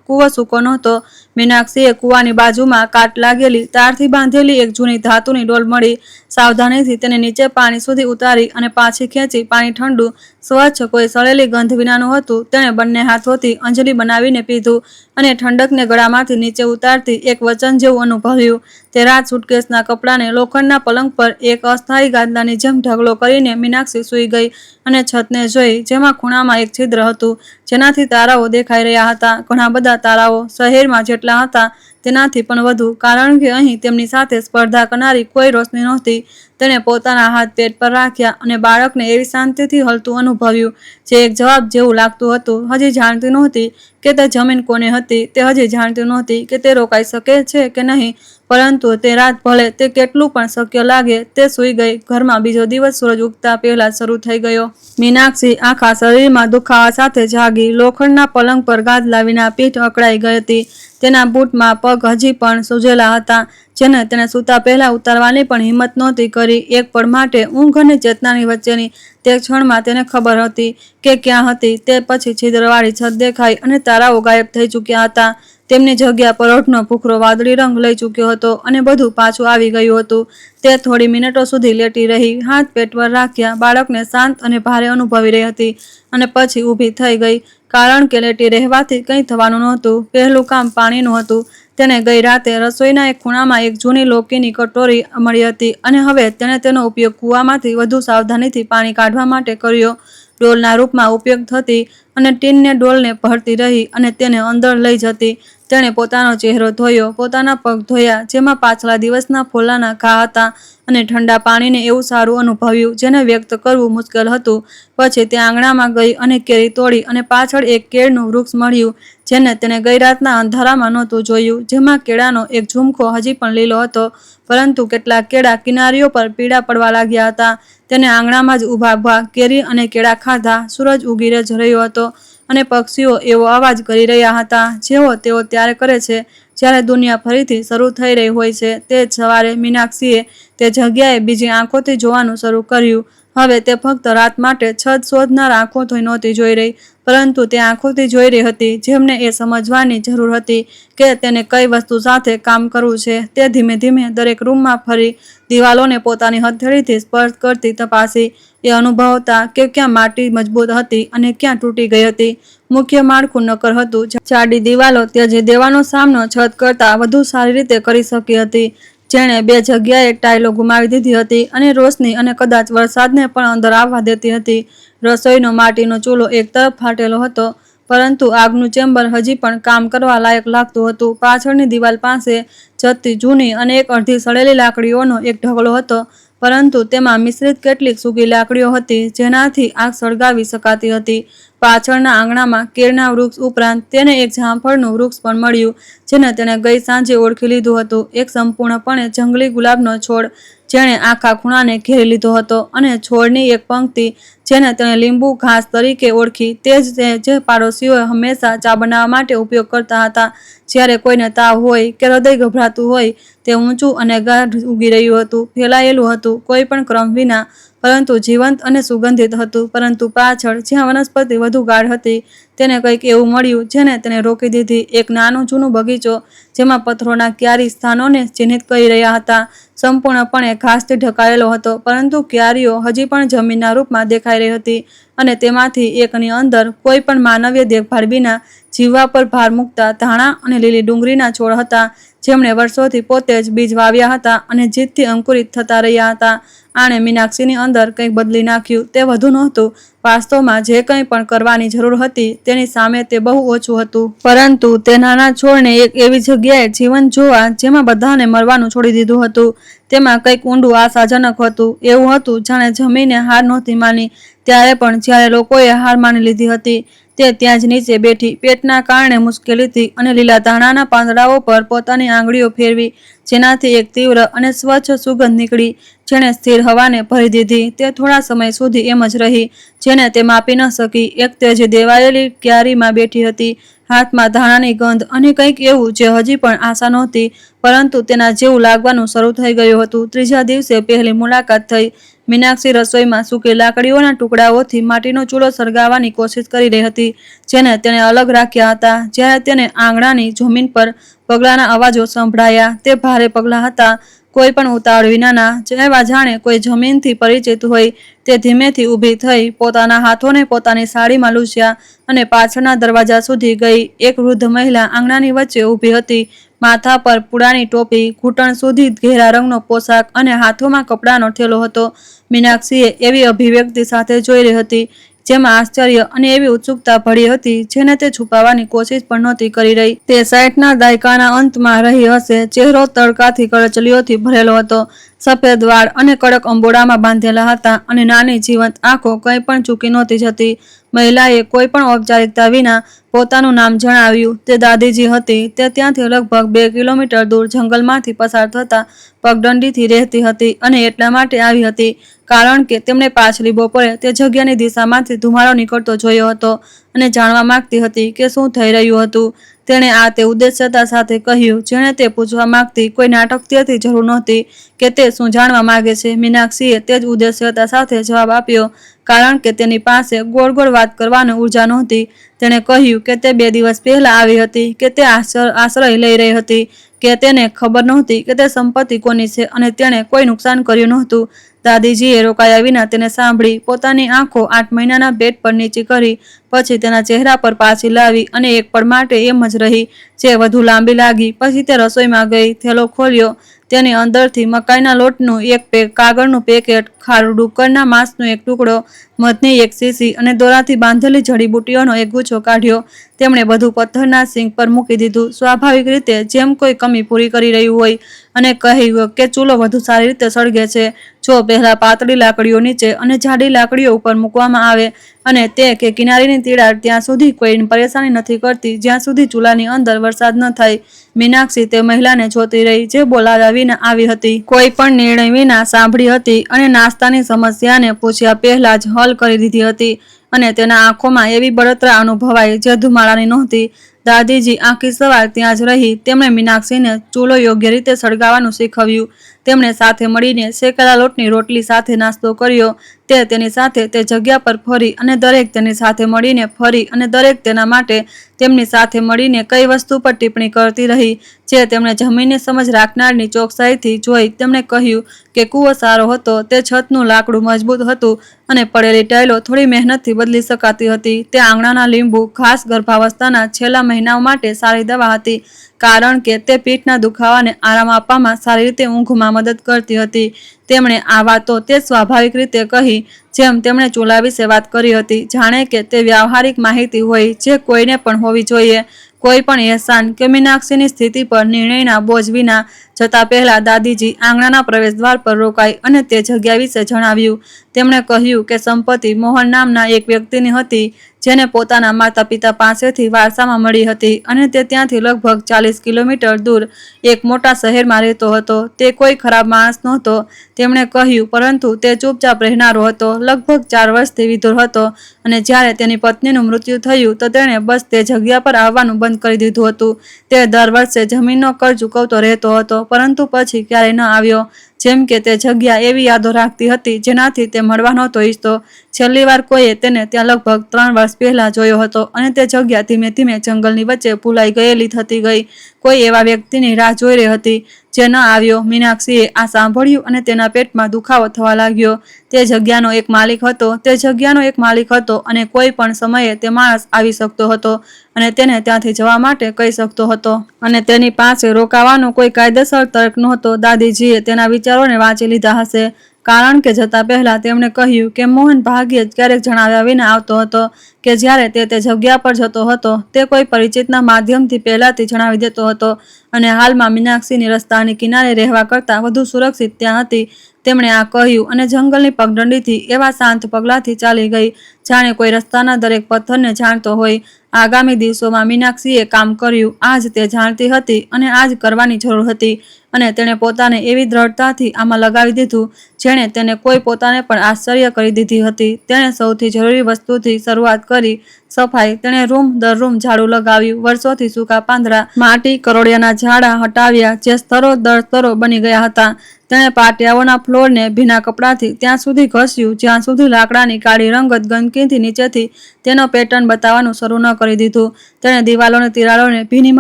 કૂવો સૂકો નહોતો. મીનાક્ષીએ કૂવાની બાજુમાં કાટ લાગેલી, તારથી બાંધેલી એક જૂની ધાતુની ડોલ મળી. સાવધાનીથી તેને નીચે પાણી સુધી ઉતારી અને પાછી ખેંચી. પાણી ઠંડુ, સ્વચ્છ, કોઈ સળેલી ગંધ વિનાનું હતું. તેણે બંને હાથોથી અંજલિ બનાવીને પીધું અને ઠંડકને ગળામાંથી નીચે ઉતારતી એક વચન જેવું અનુભવ્યું. તે રાત સુટકેસના કપડાને લોખંડના પલંગ પર એક અસ્થાયી ગાદલાની જેમ ઢગલો કરીને મીનાક્ષી સૂઈ ગઈ અને છતને જોઈ જેમાં ખૂણામાં એક છિદ્ર હતું જેનાથી તારાઓ દેખાઈ રહ્યા હતા. ઘણા બધા તારાઓ, શહેરમાં જેટલા હતા તેનાથી પણ વધુ, કારણ કે અહીં તેમની સાથે સ્પર્ધા કરનારી કોઈ રોશની નહોતી. તેણે પોતાના હાથ પેટ પર રાખ્યા અને બાળકને એવી શાંતિથી હલતું અનુભવ્યું જે એક જવાબ જેવું લાગતું હતું. હજી જાણતી નહોતી કે તે જમીન કોને હતી, તે હજી જાણતી નહોતી કે તે રોકાઈ શકે છે કે નહીં, પરંતુ તે રાત ભલે તે કેટલું પણ શક્ય લાગે તે સૂઈ ગઈ. ઘરમાં બીજો દિવસ સૂરજ ઉગતા પહેલા શરૂ થઈ ગયો. મીનાક્ષી આખા શરીરમાં દુખાવા સાથે જાગી. લોખંડના પલંગ પર ગાદલા વિના પીઠ અકળાઈ ગઈ હતી. તેના બૂટમાં પગ હજી પણ સૂજેલા હતા જેને તેણે સૂતા પહેલા ઉતારવાની પણ હિંમત નહોતી કરી. એક પળ માટે ઊંઘ અને ચેતનાની વચ્ચેની તે ક્ષણમાં તેને ખબર હતી કે ક્યાં હતી. તે પછી છિદ્રવાળી છત દેખાઈ અને તારાઓ ગાયબ થઈ ચૂક્યા હતા. તેમની જગ્યા પર ઓઢનો ભૂખરો વાદળી રંગ લઈ ચૂક્યો હતો અને બધું પાછું આવી ગયું હતું. તે થોડી મિનિટો સુધી લેટી રહી, હાથ પેટ પર રાખ્યા, બાળકને શાંત અને ભારે અનુભવી રહી હતી અને પછી ઊભી થઈ ગઈ, કારણ કે લેટી રહેવાથી કંઈ થવાનું નહોતું. પહેલું કામ પાણીનું હતું. તેને ગઈ રાતે રસોઈના એક ખૂણામાં એક જૂની લોકીની કટોરી મળી હતી અને હવે તેણે તેનો ઉપયોગ કૂવામાંથી વધુ સાવધાનીથી પાણી કાઢવા માટે કર્યો. ડોલના રૂપમાં ઉપયોગ થતી અને ટીનને ડોલને ભરતી રહી અને તેને અંદર લઈ જતી. તેણે પોતાનો ચહેરો ધોયો, પોતાના પગ ધોયા જેમાં પાછલા દિવસના ફોલ્લાના ઘા હતા અને ઠંડા પાણીને એવું સારું અનુભવ્યું જેને વ્યક્ત કરવું મુશ્કેલ હતું. પછી તે આંગણામાં ગઈ અને કેરી તોડી અને પાછળ એક કેળનું વૃક્ષ મળ્યું જેને તેને ગઈ રાતના અંધારામાં નહોતું જોયું, જેમાં કેળાનો એક ઝુમખો હજી પણ લીલો હતો, પરંતુ કેટલાક કેળા કિનારીઓ પર પીળા પડવા લાગ્યા હતા. તેને આંગણામાં જ ઊભા કેરી અને કેળા ખાધા. સૂરજ ઉગી જ રહ્યો હતો અને પક્ષીઓ એવો અવાજ કરી રહ્યા હતા જેવો તેઓ ત્યારે કરે છે જ્યારે દુનિયા ફરીથી શરૂ થઈ રહી હોય છે. તે જ સવારે મીનાક્ષીએ તે જગ્યાએ બીજી આંખોથી જોવાનું શરૂ કર્યું. હવે તે ફક્ત રાત માટે છત શોધનાર આંખોથી નહોતી જોઈ રહી, પરંતુ તે આંખોથી જોઈ રહી હતી જેમને એ સમજવાની જરૂર હતી કે તેને કઈ વસ્તુ સાથે કામ કરવું છે. તે ધીમે ધીમે દરેક રૂમમાં ફરી દિવાલોને પોતાની હથેળીથી સ્પર્શ કરતી તપાસી, એ અનુભવતા કે ક્યાં માટી મજબૂત હતી અને ક્યાં તૂટી ગઈ હતી. મુખ્ય માળખું નક્કર હતું. જાડી દિવાલો ત્યજી દેવાનો સામનો છત કરતાં વધુ સારી રીતે કરી શકી હતી. જેણે બે જગ્યાએ ટાઇલો ગુમાવી દીધી હતી અને રોશની અને કદાચ વરસાદને પણ અંદર આવવા દેતી હતી. રસોઈનો માટીનો ચૂલો એક તરફ ફાટેલો હતો, પરંતુ આગનું ચેમ્બર હજી પણ કામ કરવા લાયક લાગતું હતું. પાછળની દિવાલ પાસે જતી જૂની અને એક અડધી સડેલી લાકડીઓનો એક ઢગલો હતો, પરંતુ તેમાં મિશ્રિત કેટલીક સૂકી લાકડીઓ હતી જેનાથી આગ સળગાવી શકાતી હતી. પાછળના આંગણામાં કેળના વૃક્ષ ઉપરાંત તેને એક જામફળનું વૃક્ષ પણ મળ્યું, જેને તેણે ગઈ સાંજે ઓળખી લીધું હતું. એક સંપૂર્ણપણે જંગલી ગુલાબનો છોડ જેણે આખા ખૂણાને ઘેરી લીધો હતો, અને છોડની એક પંક્તિ જેને તેણે લીંબુ ઘાસ તરીકે ઓળખી, તે જ જે પાડોશીઓ હંમેશા ચા બનાવવા માટે ઉપયોગ કરતા હતા જ્યારે કોઈને તાવ હોય કે હૃદય ગભરાતું હોય. તે ઊંચું અને ગાઢ ઉગી રહ્યું હતું, ફેલાયેલું હતું, કોઈ પણ ક્રમ વિના, પરંતુ જીવંત અને સુગંધિત હતું. પરંતુ પાછળ, જ્યાં વનસ્પતિ વધુ ગાઢ હતી, તેને કંઈક એવું મળ્યું જેને તેને રોકી દીધી. એક નાનું જૂનું બગીચો જેમાં પથ્થરોના ક્યારી સ્થાનોને ચિહ્નિત કરી રહ્યા હતા, સંપૂર્ણપણે ઘાસથી ઢંકાયેલો હતો, પરંતુ ક્યારીઓ હજી પણ જમીનના રૂપમાં દેખાઈ રહી હતી, અને તેમાંથી એકની અંદર કોઈ પણ માનવીય દેખભાળ વિના જીવવા પર ભાર મૂકતા ધાણા અને લીલી ડુંગળીના છોડ હતા, જેમણે વર્ષોથી પોતે જ બીજ વાવ્યા હતા અને જીદથી અંકુરિત થતા રહ્યા હતા. આણે મીનાક્ષીની અંદર કંઈક બદલી નાખ્યું. તે વધુ નહોતું. વાસ્તવમાં જે કંઈ પણ કરવાની જરૂર હતી તેની સામે તે બહુ ઓછું હતું. પરંતુ તે નાના છોડને એક એવી જગ્યાએ જીવન જોવા જેમાં બધાને મરવાનું છોડી દીધું હતું. તેમાં કંઈક ઊંડું આશાજનક હતું. એવું હતું જાણે જમીને હાર નહોતી માની ત્યારે પણ જ્યારે લોકોએ હાર માની લીધી હતી. તે ત્યાં જ નીચે બેઠી, પેટના કારણે મુશ્કેલીથી, અને લીલા ધાણાના પાંદડાઓ પર પોતાની આંગળીઓ ફેરવી, જેનાથી એક તીવ્ર અને સ્વચ્છ સુગંધ નીકળી, જેણે સ્થિર હવાને ભરી દીધી. તે થોડા સમય સુધી એમ જ રહી, જેને તે માપી ન શકી. એક ત્યજી દેવાયેલી ક્યારીમાં બેઠી હતી, હાથમાં ધાણાની ગંધ અને કંઈક એવું જે હજી પણ આશા નહોતી, પરંતુ તેના જેવું લાગવાનું શરૂ થઈ ગયું હતું. ત્રીજા દિવસે પહેલી મુલાકાત થઈ. મીનાક્ષી રસોઈમાં સૂકી લાકડીઓના ટુકડાઓથી માટીનો ચૂલો સળગાવવાની કોશિશ કરી રહી હતી, જેને તેણે અલગ રાખ્યા હતા. જ્યારે તેને આંગણાની જમીન પર પગલાંના અવાજો સંભળાયા. તે ભારે પગલાં હતા, કોઈ પણ ઉતાવળ વિનાના, એવા જાણે કોઈ જમીનથી પરિચિત હોય. તે ધીમેથી ઊભી થઈ, પોતાના હાથોને પોતાની સાડીમાં લૂછ્યા અને પાછળના દરવાજા સુધી ગઈ. એક વૃદ્ધ મહિલા આંગણાની વચ્ચે ઊભી હતી, માથા પર પૂડાની ટોપી, ઘૂંટણ સુધી ઘેરા રંગનો પોશાક અને હાથોમાં કપડાનો થેલો હતો. મીનાક્ષીએ એવી અભિવ્યક્તિ સાથે જોઈ રહી હતી જેમાં આશ્ચર્ય અને એવી ઉત્સુકતા ભળી હતી જેને તે છુપાવવાની કોશિશ પણ નહોતી કરી રહી. તે 60ના દાયકાના અંતમાં રહી હશે. ચહેરો તડકાથી કરચલીઓથી ભરેલો હતો, સફેદ વાળ અને કડક અંબોડામાં બાંધેલા હતા, અને નાની જીવંત આંખો કંઈ પણ ચૂકી નહોતી જતી. મહિલાએ કોઈ પણ ઔપચારિકતા વિના પોતાનું નામ જણાવ્યું. તે દાદીજી હતી. તે ત્યાંથી લગભગ 2 કિલોમીટર દૂર જંગલમાંથી પસાર થતા પગદંડીથી રહેતી હતી, અને એટલા માટે આવી હતી કારણ કે તેમણે પાછલી બપોરે તે જગ્યાની દિશામાંથી ધુમાડો નીકળતો જોયો હતો અને જાણવા માંગતી હતી કે શું થઈ રહ્યું હતું. તેણે આ તે ઉદ્દેશ્યતા સાથે કહ્યું જેણે તે પૂછવા માંગતી. કોઈ નાટકીયતાની જરૂર નહોતી કે તે શું જાણવા માંગે છે. મીનાક્ષીએ તે જ ઉદ્દેશ્યતા સાથે જવાબ આપ્યો, કારણ કે તેની પાસે ગોળ ગોળ વાત કરવાની ઉર્જા નહોતી. તેણે કહ્યું કે તે 2 દિવસ પહેલા આવી હતી, કે તે આશ્રય લઈ રહી હતી, કે તેને ખબર નહોતી કે તે સંપત્તિ કોની છે, અને તેણે કોઈ નુકસાન કર્યું નહોતું. દાદીજીએ રોકાયા વિના તેને સાંભળી, પોતાની આંખો 8 મહિનાના પેટ પર નીચી કરી, પછી તેના ચહેરા પર પાછી લાવી, અને એક પળ માટે એમ જ રહી, જે વધુ લાંબી લાગી. પછી તે રસોઈમાં ગઈ, થેલો ખોલ્યો. તેની અંદરથી મકાઈના લોટનું એક કાગળનું પેકેટ, ખારું ડુક્કરના માંસનો એક ટુકડો, મધની એક શીશી અને દોરાથી બાંધેલી જડીબુટ્ટીઓનો એક ગુચ્છો કાઢ્યો. તેમણે બધું પથ્થરના સિંક પર મૂકી દીધું, સ્વાભાવિક રીતે, જેમ કોઈ કમી પૂરી કરી રહ્યું હોય, અને કહ્યું કે ચૂલો વધુ સારી રીતે સળગે છે જો પહેલા પાતળી લાકડીઓ નીચે અને જાડી લાકડીઓ ઉપર મૂકવામાં આવે, અને તે કે કિનારીની તિરાડ ત્યાં સુધી કોઈ પરેશાની નથી કરતી જ્યાં સુધી ચૂલાની અંદર વરસાદ ન થાય. મીનાક્ષી તે મહિલાને જોતી રહી જે બોલાવ્યા વિના આવી હતી, કોઈ પણ નિર્ણય વિના સાંભળી હતી, અને નાસ્તાની સમસ્યાને પૂછ્યા પહેલા જ હલ કરી દીધી હતી. અને તેના આંખોમાં એવી બળતરા અનુભવાઈ જે ધુમાડાની નહોતી. દાદીજી આખી સવાર ત્યાં જ રહી. તેમણે મીનાક્ષીને ચૂલો યોગ્ય રીતે સળગાવવાનું શીખવ્યું. તેમણે સાથે મળીને શેકેલા લોટની રોટલી સાથે નાસ્તો કર્યો. તે તેની સાથે તે જગ્યા પર ફરી અને દરેક તેની સાથે મળીને ફરી અને દરેક તેના માટે તેમની સાથે મળીને કઈ વસ્તુ પર ટિપ્પણી કરતી રહી જે તેમણે જમીનની સમજ રાખનારની ચોકસાઈથી જોઈ. તેમણે કહ્યું કે કૂવો સારો હતો, તે છતનું લાકડું મજબૂત હતું અને પડેલી ટાઇલો થોડી મહેનતથી બદલી શકાતી હતી. તે આંગણાના લીંબુ ઘાસ ગર્ભાવસ્થાના છેલ્લા મહિનાઓ માટે સારી દવા હતી કારણ કે તે પીઠના દુખાવાને આરામ આપવામાં સારી રીતે ઊંઘમાં મદદ કરતી હતી. તેમણે આ વાતો તે સ્વાભાવિક રીતે કહી જેમ તેમણે ચૂલા વિશે વાત કરી હતી, જાણે કે તે વ્યાવહારિક માહિતી હોય જે કોઈને પણ હોવી જોઈએ. કોઈ પણ એહસાન કે મીનાક્ષીની સ્થિતિ પર નિર્ણયના બોજ વિના જતા પહેલા દાદીજી આંગણાના પ્રવેશદ્વાર પર રોકાઈ અને તે જગ્યા વિશે જણાવ્યું. તેમણે કહ્યું કે સંપત્તિ મોહન નામના એક વ્યક્તિની હતી જેને પોતાના માતા પિતા પાસેથી વારસામાં મળી હતી અને તે ત્યાંથી લગભગ 40 કિલોમીટર દૂર એક મોટા શહેરમાં રહેતો હતો. તે કોઈ ખરાબ માણસ નહોતો, તેમણે કહ્યું, પરંતુ તે ચૂપચાપ રહેનારો હતો. લગભગ 4 વર્ષથી વિધુર હતો અને જ્યારે તેની પત્નીનું મૃત્યુ થયું તો તેણે બસ તે જગ્યા પર આવવાનું બંધ કરી દીધું હતું. તે દર વર્ષે જમીનનો કર ચૂકવતો રહેતો હતો પરંતુ પછી ક્યારેય ન આવ્યો. જેમ કે તે જગ્યા એવી યાદો રાખતી હતી જેનાથી તે મળવા નહોતો ઈચ્છતો. છેલ્લી વાર કોઈએ તેને ત્યાં લગભગ 3 વર્ષ પહેલા જોયો હતો અને તે જગ્યા ધીમે ધીમે જંગલની વચ્ચે ભૂલાઈ ગયેલી થતી ગઈ. કોઈ એવા વ્યક્તિની રાહ જોઈ રહી હતી જે ન આવ્યો. મીનાક્ષીએ આ સાંભળ્યું અને તેના પેટમાં દુખાવો થવા લાગ્યો. તે જગ્યાનો એક માલિક હતો. તે જગ્યાનો એક માલિક હતો અને કોઈ પણ સમયે તે માણસ આવી શકતો હતો અને તેને ત્યાંથી જવા માટે કહી શકતો હતો અને તેની પાસે રોકાવાનો કોઈ કાયદેસર તર્ક નહોતો. દાદીજીએ તેના વિચારોને વાંચી લીધા હશે કારણ કે જતા પહેલા તેમણે કહ્યું કે મોહન ભાગ્યે જ ક્યારેક જણાવ્યા વિના આવતો હતો કે જ્યારે તે જગ્યા પર જતો હતો તે કોઈ પરિચિતના માધ્યમથી પહેલાથી જણાવી દેતો હતો અને હાલમાં મીનાક્ષીની રસ્તાની કિનારે રહેવા કરતાં વધુ સુરક્ષિત ત્યાં હતી. તેમણે આ કહ્યું અને જંગલની પગદંડીથી એવા શાંત પગલાંથી ચાલી ગઈ જાણે કોઈ રસ્તાના દરેક પથ્થરને જાણતો હોય. આગામી દિવસોમાં મીનાક્ષીએ કામ કર્યું. આજ તે જાણતી હતી અને આજ કરવાની જરૂર હતી અને તેણે પોતાને એવી દ્રઢતાથી આમાં લગાવી દીધું જેણે તેને કોઈ પોતાને પણ આશ્ચર્ય કરી દીધી હતી. તેણે સૌથી જરૂરી વસ્તુથી શરૂઆત કરી, સફાઈ. તેણે રૂમ દર રૂમ ઝાડુ લગાવ્યું, વર્ષોથી સૂકા પાંદડા, માટી, કરોળિયાના ઝાડા હટાવ્યા જે સ્તરો દર સ્તરો બની ગયા હતા. તેણે પાટિયાઓના ફ્લોરને ભીના કપડાથી ત્યાં સુધી ઘસ્યું જ્યાં સુધી લાકડાની કાળી રંગત ગંદકીથી નીચેથી તેનો પેટર્ન બતાવવાનું શરૂ ન કરી દીધું. તેણે દિવાલોની તિરાડોને ભીની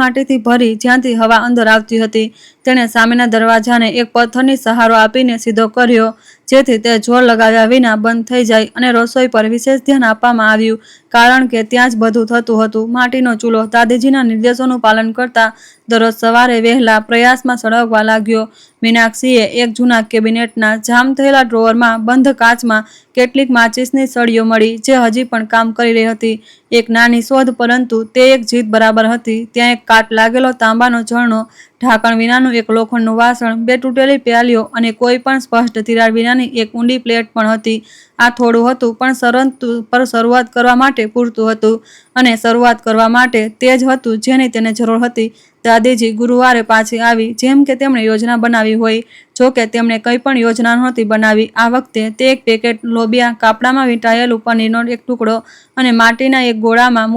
માટીથી ભરી જ્યાંથી હવા અંદર આવતી હતી. તેણે સામેના દરવાજાને એક પથ્થરની સહારો આપીને સીધો કર્યો જેથી તે જોર લગાવ્યા વિના બંધ થઈ જાય અને રસોઈ પર વિશેષ ધ્યાન આપવામાં આવ્યું કારણ કે ત્યાં જ બધું થતું હતું. માટીનો ચૂલો દાદીજીના નિર્દેશોનું પાલન કરતા દરરોજ સવારે વહેલા પ્રયાસમાં સળગવા લાગ્યો. મીનાક્ષીએ એક જૂના કેબિનેટના જામ થયેલા ડ્રોવરમાં બંધ કાચમાં કેટલીક માચીસની સળીઓ મળી જે હજી પણ કામ કરી રહી હતી. એક નાની શોધ પરંતુ તે એક જીત બરાબર હતી. ત્યાં એક કાટ લાગેલો તાંબાનો ઝરણો, ઢાંકણ વિનાનું એક લોખંડનું વાસણ, 2 તૂટેલી પ્યાલીઓ અને કોઈ પણ સ્પષ્ટ તિરાડ વિનાની એક ઊંડી પ્લેટ પણ હતી. આ થોડું હતું પણ શરૂઆત કરવા માટે પૂરતું હતું અને શરૂઆત કરવા માટે તે જ હતું જેની તેને જરૂર હતી. દાદીજી ગુરુવારે પાછી આવી જેમ કે તેમણે યોજના બનાવી હોય. જો કે તેમણે કંઈ પણ યોજના નહોતી બનાવી. આ વખતે તે એક પેકેટ લોબિયા, કાપડામાં વીંટાયેલું પનીરનો એક ટુકડો અને માટીના એક ગોળામાં